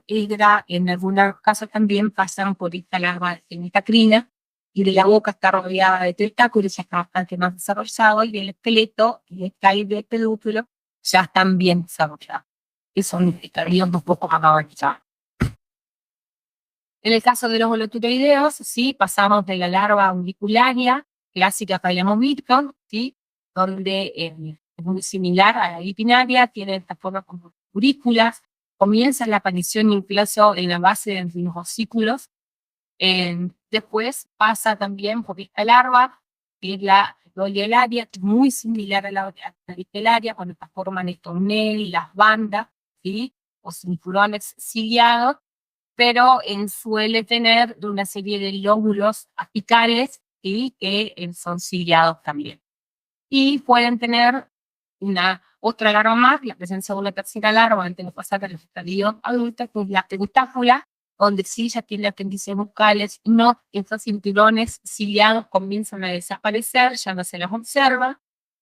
Speaker 1: casos también pasan por esta larva de metacrina, y de la boca está rodeada de tentáculos, ya está bastante más desarrollado, y el esqueleto y el cáliz del pedúnculo ya están bien desarrollados, que son estadios un poco más avanzados. En el caso de los holotiroideos, sí, pasamos de la larva auricularia clásica que habíamos visto, ¿sí? Donde es muy similar a la bipinaria, tiene esta forma como aurículas, comienza la aparición incluso en la base de los osículos. Después pasa también por esta larva, que es la doliolaria, muy similar a la vitelaria, con esta forma de tonel, las bandas, ¿sí? O cinturones ciliados, pero suele tener una serie de lóbulos apicales, ¿sí? Que son ciliados también. Y pueden tener otra larva más, la presencia de una tercera larva antes de pasar a los estadios adultos, que es la teutácula, donde sí ya tiene apéndices bucales, no, estos cinturones ciliados comienzan a desaparecer, ya no se los observa,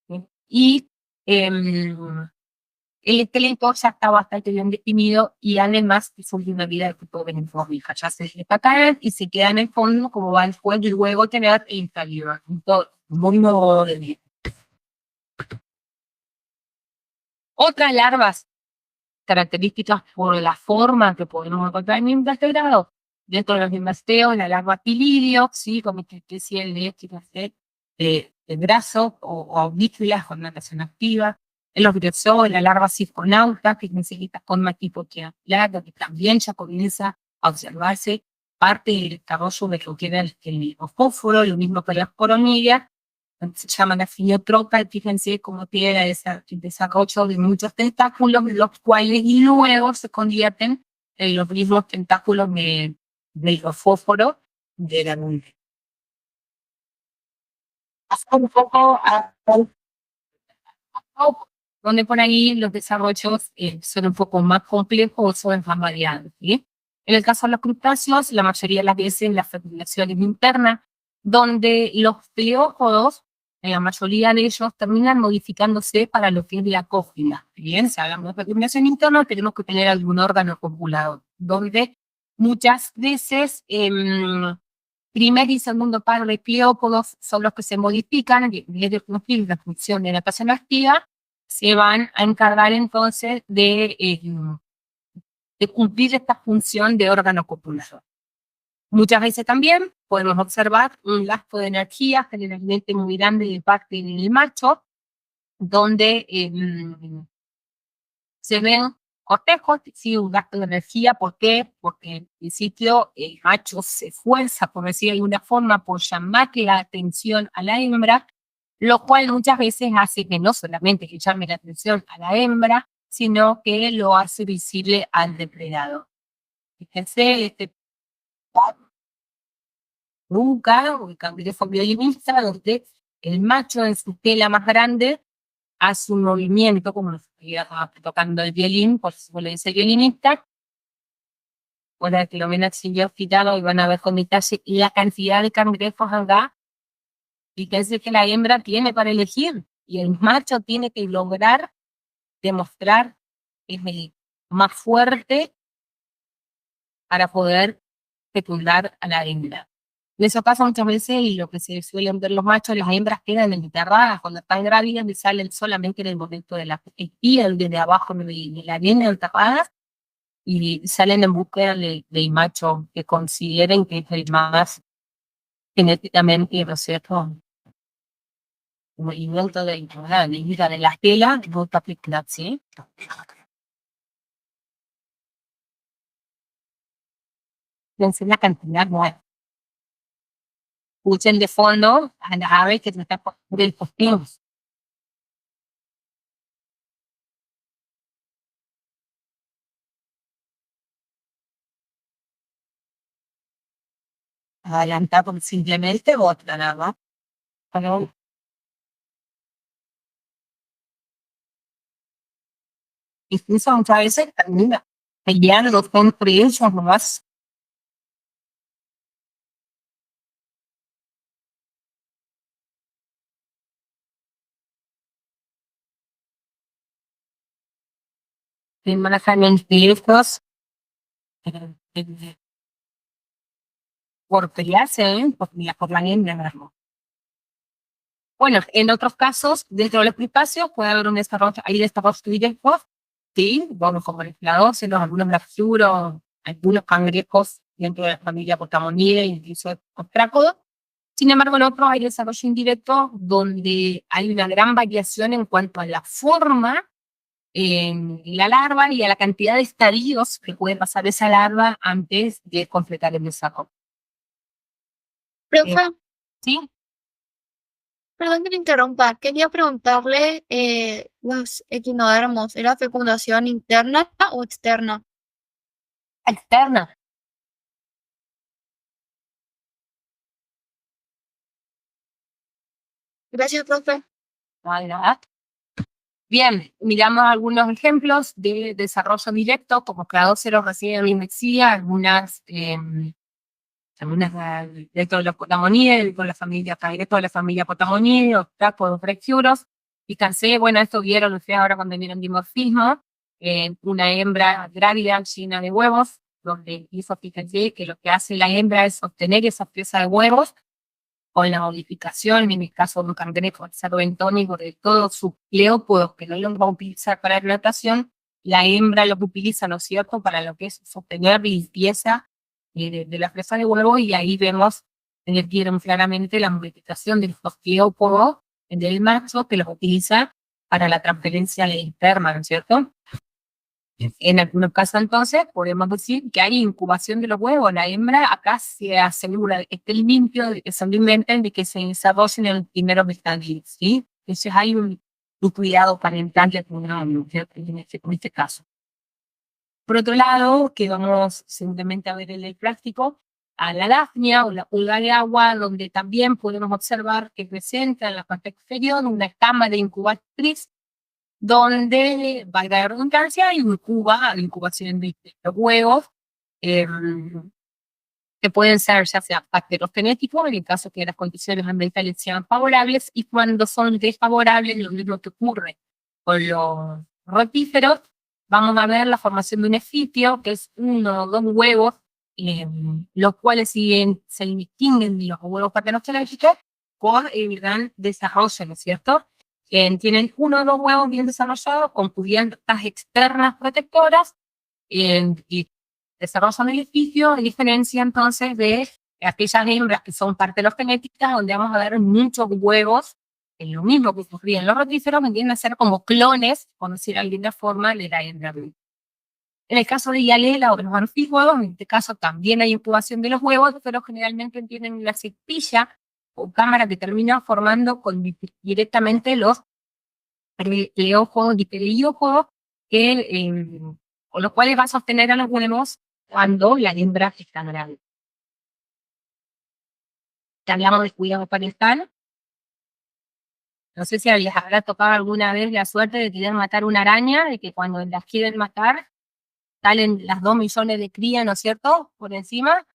Speaker 1: ¿sí? Y el esqueleto ya está bastante bien definido, y además es una vida de tipo beneformija, ya se destacan y se queda en el fondo como va después y luego tener el interior, muy modo de vida. Otras larvas características por la forma que podemos encontrar en invertebrados. Dentro de los invertebrados, la larva pilidio, ¿sí? Como esta especie de brazo o aurículas con natación activa. En los briozoos, la larva sifonauta, fíjense que esta forma tipo que también ya comienza a observarse parte del desarrollo de lo que era el fósforo, lo mismo que las coronillas, se llaman afinotropas, fíjense cómo tiene ese desarrollo de muchos tentáculos, los cuales luego se convierten en los mismos tentáculos de los fósforos de la luna. Hasta un poco donde por ahí los desarrollos son un poco más complejos o más variados, ¿sí? En el caso de los crustáceos, la mayoría de las veces la fecundación es interna, donde los pleópodos, en la mayoría de ellos, terminan modificándose para lo que es la cópula. Bien, si hablamos de fecundación interna, tenemos que tener algún órgano copulador, donde muchas veces primer y segundo par de pleópodos son los que se modifican, y de cumplir la función de natación activa, se van a encargar entonces de cumplir esta función de órgano copulador. Muchas veces también podemos observar un gasto de energía generalmente muy grande de parte del macho, donde se ven cortejos, sí, un gasto de energía. ¿Por qué? Porque en principio el macho se esfuerza, por decir de alguna forma, por llamar la atención a la hembra, lo cual muchas veces hace que no solamente que llame la atención a la hembra, sino que lo hace visible al depredador. Fíjense, nunca, o el cangrejo violinista, donde el macho en su tela más grande hace un movimiento, como si estuviera tocando el violín, por eso le dice violinista. Bueno, que lo ven así ya agitado y van a ver con detalle la cantidad de cangrejos acá. Fíjense que la hembra tiene para elegir y el macho tiene que lograr demostrar que es el más fuerte para poder fecundar a la hembra. En eso pasa muchas veces, y lo que se suelen ver los machos, las hembras quedan enterradas cuando están grávidas y salen solamente en el momento de la piel, desde abajo de la vienen enterradas y salen en búsqueda del macho que consideren que es el más genéticamente, ¿no es cierto?, movimiento de la tela, no está aplicada, ¿sí? Fíjense la cantidad, no es. Escuchen de fondo a las aves que se están poniendo el postín. Adelantar porque simplemente otra nada más. Pero incluso muchas veces termina peleando entre ellos nomás. Se manejan entre ellos por pelearse, por la hembra mismo. Bueno, en otros casos, dentro del crustáceo puede haber un desarrollo, hay desarrollos directos, sí, bueno, como el escladóceros, algunos grafíuros, algunos cangrejos dentro de la familia Potamonidae, incluso ostrácodos. Sin embargo, en otros hay desarrollo indirecto donde hay una gran variación en cuanto a la forma en la larva y a la cantidad de estadios que puede pasar esa larva antes de completar el desarrollo.
Speaker 2: Profe,
Speaker 1: ¿Sí?
Speaker 2: perdón que me interrumpa. Quería preguntarle, los equinodermos, ¿era fecundación interna o externa?
Speaker 1: Externa.
Speaker 2: Gracias, profe.
Speaker 1: Nada. Bien, miramos algunos ejemplos de desarrollo directo, como cladóceros reciben dimexia, algunas dentro de los Potamonidae, con la familia Cagreto de la familia Potamonidae, ostrácodos, brachyuros. Fíjense, bueno, esto vieron ustedes ahora cuando vieron dimorfismo, una hembra grávida llena de huevos, donde hizo, fíjense, que lo que hace la hembra es obtener esa pieza de huevos con la modificación, en el caso de un cangrejo, el cerdo bentónico, de todos sus pleópodos que no los va a utilizar para la natación, la hembra lo que utiliza, ¿no es cierto?, para lo que es sostener limpieza de la presa de huevo, y ahí vemos vieron claramente la multiplicación de los osteópodos del macho que los utiliza para la transferencia de esperma, ¿no es cierto? En algunos casos, entonces, podemos decir que hay incubación de los huevos. La hembra acá se asegura de que esté limpio, de que se alimenten, de que se desarrollen en los primeros estadios, ¿sí? Entonces hay un cuidado parental ¿no? En este caso. Por otro lado, que vamos simplemente a ver en el práctico, a la dafnia o la pulga de agua, donde también podemos observar que presenta en la parte exterior una cama de incubatriz, donde, valga la redundancia, incuba la incubación de los huevos, que pueden ser ya sea factores genéticos, en el caso que las condiciones ambientales sean favorables, y cuando son desfavorables, lo mismo que ocurre con los rotíferos, vamos a ver la formación de un esfitio, que es uno o dos huevos, los cuales se distinguen de los huevos partenocefálicos por el gran desarrollo, ¿no es cierto? Tienen uno o dos huevos bien desarrollados con cubiertas externas protectoras, y desarrollan el esficio, a diferencia entonces de aquellas hembras que son partelogenéticas, donde vamos a ver muchos huevos, en lo mismo que ocurría en los rotíferos, que vienen a ser como clones, por decir de alguna forma, de la hembra. En el caso de Yalela o de los anfípodos, en este caso también hay incubación de los huevos, pero generalmente tienen una cepilla o cámara que termina formando directamente los pleópodos y periópodos, con los cuales va a sostener a los huevos cuando la hembra está grande. Ya hablamos de cuidado parental. No sé si les habrá tocado alguna vez la suerte de querer matar una araña, de que cuando las quieren matar, salen las 2 millones de crías, ¿no es cierto?, por encima.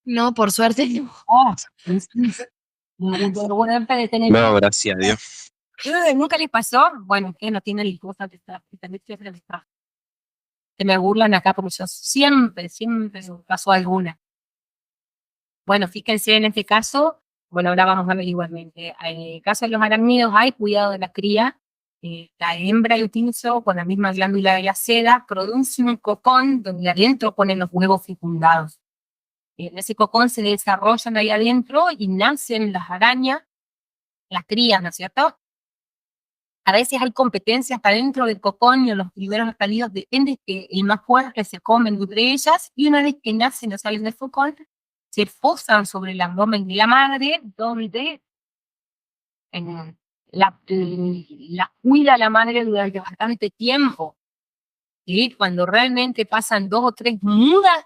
Speaker 2: No, por suerte no.
Speaker 1: Oh,
Speaker 3: No, gracias a Dios.
Speaker 1: ¿Nunca les pasó? Bueno, que no tienen cosas que se me burlan acá porque yo siempre me pasó alguna. Bueno, fíjense en este caso, bueno, ahora vamos a ver igualmente. En el caso de los arácnidos hay cuidado de la cría. La hembra y utilizo con la misma glándula de la seda produce un cocón donde adentro ponen los huevos fecundados. En ese cocón se desarrollan ahí adentro y nacen las arañas, las crías, ¿no es cierto? A veces hay competencias hasta dentro del cocón y en los primeros estadios depende de que el más fuerte se comen entre ellas, y una vez que nacen o salen del cocón, se posan sobre el abdomen de la madre, donde la cuida la madre durante bastante tiempo. Y cuando realmente pasan 2 o 3 mudas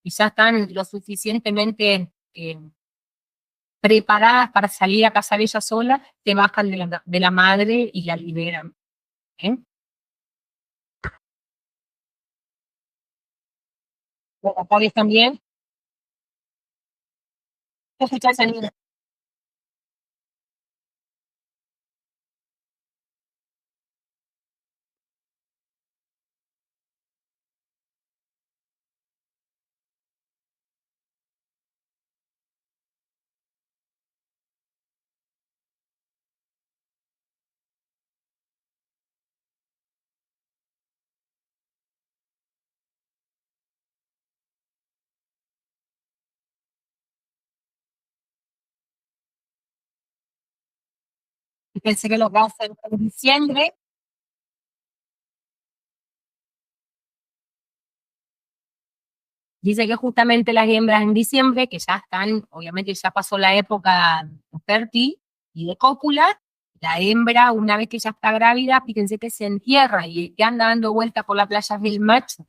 Speaker 1: y ya están lo suficientemente preparadas para salir a cazar ella sola, se bajan de la madre y la liberan. Los apoyos también. Escuchar sonido. Pensé que lo va a hacer en diciembre. Dice que justamente las hembras en diciembre, que ya están, obviamente ya pasó la época fértil y de cópula, la hembra, una vez que ya está grávida, fíjense que se entierra y que anda dando vuelta por la playa del macho,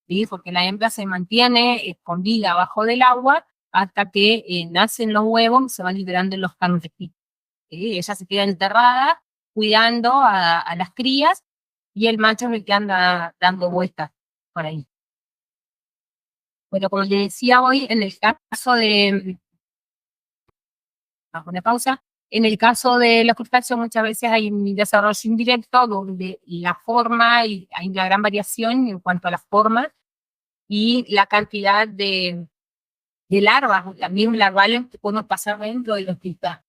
Speaker 1: ¿sí? Porque la hembra se mantiene escondida abajo del agua hasta que nacen los huevos, se van liberando los cangrejos. Ella se queda enterrada cuidando a las crías, y el macho es el que anda dando vueltas por ahí. Bueno, como les decía hoy, en el caso de... Vamos a una pausa. En el caso de los crustáceos muchas veces hay un desarrollo indirecto donde la forma, y hay una gran variación en cuanto a la forma y la cantidad de larvas, también larvales que podemos pasar dentro de los crustáceos.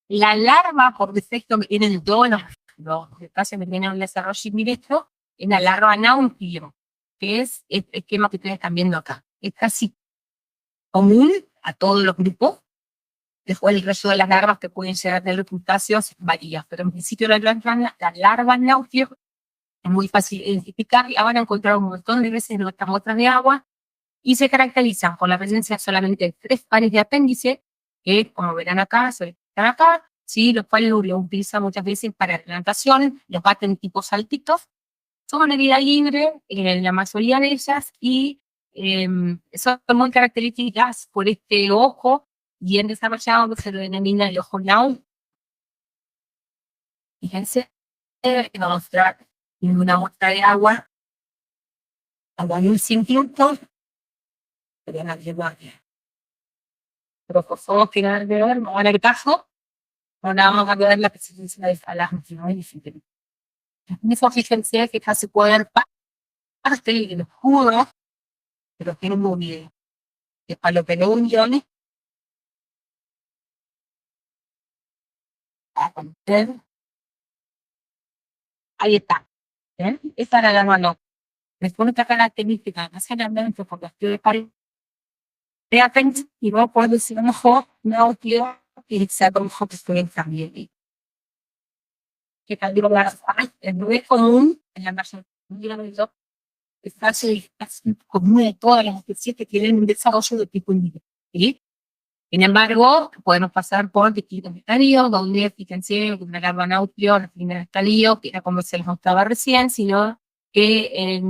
Speaker 1: La larva, por defecto, que tienen todos los espacios que tienen un desarrollo indirecto, es la larva nautilio, que es el esquema que ustedes están viendo acá. Es casi común a todos los grupos. Después el resto de las larvas que pueden llegar a tener crustáceos varía, pero en principio la larva nautilio es muy fácil de identificar y van a encontrar un montón de veces en nuestras muestras de agua y se caracterizan por la presencia solamente de 3 pares de apéndice, que como verán acá, están acá, ¿sí? Los cuales lo utilizan muchas veces para la natación, los baten tipo saltitos, son herida libre en la mayoría de ellas y son muy características por este ojo bien desarrollado que se lo denomina el ojo nau. Fíjense, voy a mostrar en una muestra de agua a 1.000 centímetros. Pero por favor, que nada de ver, no van a el caso, ahora vamos a ver la presencia de salas nacionales. Eso fíjense que casi puede ver parte del escudo, pero tiene un movimiento. Que para lo que no uniones, ahí está. ¿Ven? Esta era la mano. Después otra característica, más generalmente por las que de pared, de apéndice, y luego puedo decir a lo mejor, no quiero utilizar como que estoy también. Que también es muy común en la mayoría de los es casi común de todas las especies que tienen un desarrollo de tipo individual. ¿Sí? Sin embargo, podemos pasar por distintos estadios, donde fíjense una larva nautilio, el primer estadio, que era como se les mostraba recién, sino que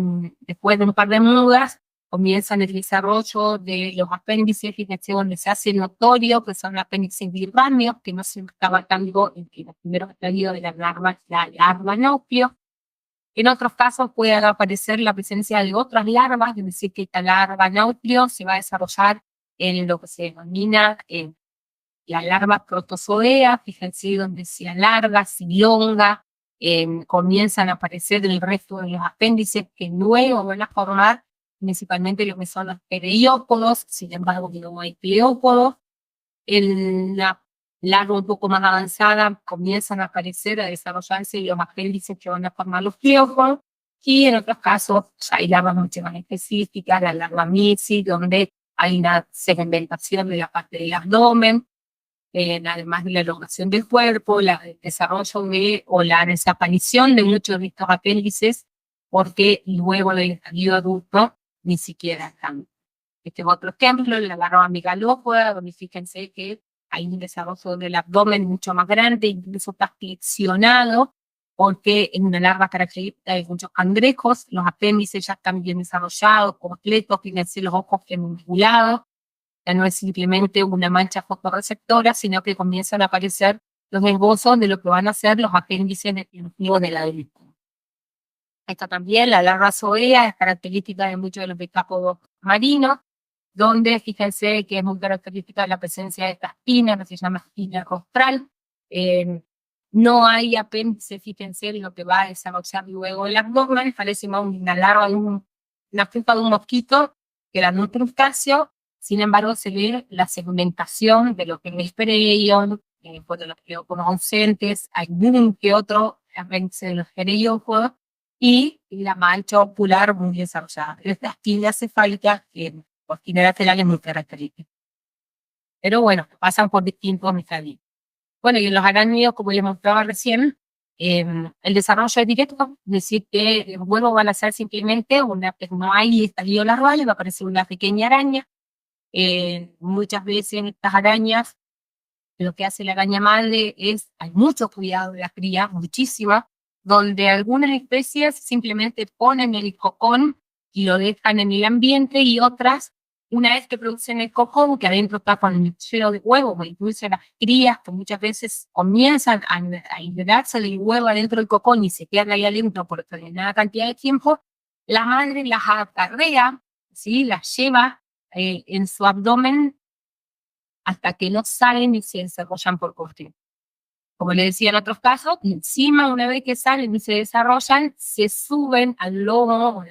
Speaker 1: después de un par de mudas comienzan el desarrollo de los apéndices, fíjense donde se hace notorio que son apéndices birráneos, que no se estaba tanto en los primeros estadios de la larva nautilio. En otros casos puede aparecer la presencia de otras larvas, es decir, que esta larva nautilio se va a desarrollar en lo que se denomina la larva protozoea, fíjense donde se alarga, se elonga, comienzan a aparecer el resto de los apéndices que luego van a formar principalmente lo que son los periópodos, sin embargo no hay periópodos. En la larva un poco más avanzada comienzan a aparecer, a desarrollarse los apéndices que van a formar los pleópodos, y en otros casos hay larvas mucho más específicas, la larva misi, donde hay una segmentación de la parte del abdomen, además de la elongación del cuerpo, el desarrollo o la desaparición de muchos de estos apéndices, porque luego del estadio adulto ni siquiera están. Este es otro ejemplo, la larva megalópoda, donde fíjense que hay un desarrollo del abdomen mucho más grande, incluso está flexionado, porque en una larva característica de muchos cangrejos, los apéndices ya están bien desarrollados, completos, fíjense los ojos femininculados, ya no es simplemente una mancha fotorreceptora, sino que comienzan a aparecer los esbozos de lo que van a ser los apéndices definitivos del adulto. Esta también, la larva zoea, es característica de muchos de los becápodos marinos, donde fíjense que es muy característica la presencia de esta espina, que se llama espina rostral. No hay apéndice, fíjense, lo que va a desarrollar luego el abdomen, parece más una larva de una pupa de un mosquito que era un crustáceo. Sin embargo, se ve la segmentación de lo que es el pereion, de los pleópodos ausentes, algún que otro apéndice de los pereiópodos, y la mancha ocular muy desarrollada. Esta espina cefálica, por general es muy característica. Pero bueno, pasan por distintos estadios. Bueno, y en los arácnidos, como les mostraba recién, el desarrollo es directo, es decir, que los huevos van a ser simplemente no hay estadio larval, va a aparecer una pequeña araña. Muchas veces estas arañas, lo que hace la araña madre es, hay mucho cuidado de la cría, muchísima, donde algunas especies simplemente ponen el cocón y lo dejan en el ambiente, y otras, una vez que producen el cocón, que adentro está con el lleno de huevos, o incluso las crías que muchas veces comienzan a integrarse del huevo adentro del cocón y se quedan ahí adentro por determinada cantidad de tiempo, la madre las acarrea, ¿sí? Las lleva en su abdomen hasta que no salen y se desarrollan por completo. Como le decía en otros casos, encima, una vez que salen y se desarrollan, se suben al lomo,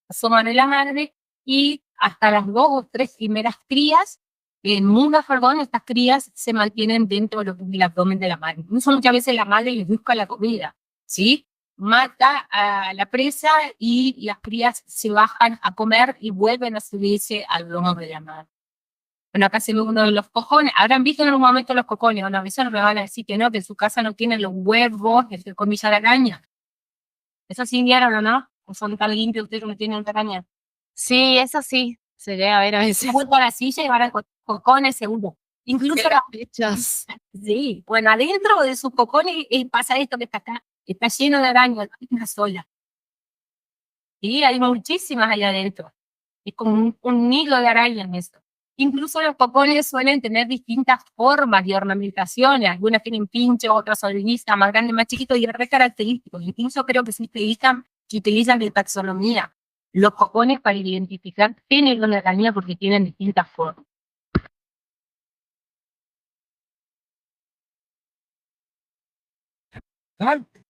Speaker 1: asoman de la madre, y hasta las 2 o 3 primeras crías En mulas, perdón, estas crías se mantienen dentro de lo que es el abdomen de la madre. Incluso muchas veces la madre les busca la comida, ¿sí? Mata a la presa y las crías se bajan a comer y vuelven a subirse al lomo de la madre. Bueno, acá se ve uno de los cojones. Habrán visto en algún momento los cojones, o no, eso no me van a decir que no, que en su casa no tienen los huevos, entre comillas, de araña. Eso sí vieron, ¿o no? ¿O son tan limpios ustedes que no tienen araña?
Speaker 2: Sí, eso sí, se llega a ver a veces.
Speaker 1: Vuelvo a la silla y van a cocones seguro. Incluso los
Speaker 2: Hechos.
Speaker 1: sí, bueno, adentro de sus cocones pasa esto que está acá, está lleno de arañas, no hay una sola. Sí, hay muchísimas allá adentro. Es como un hilo de arañas en esto. Incluso los cocones suelen tener distintas formas y ornamentaciones. Algunas tienen pinchos, otras son lisas, más grandes, más chiquitos y es re característico. Incluso creo que se utilizan de taxonomía los cocones para identificar género de araña porque tienen distintas formas.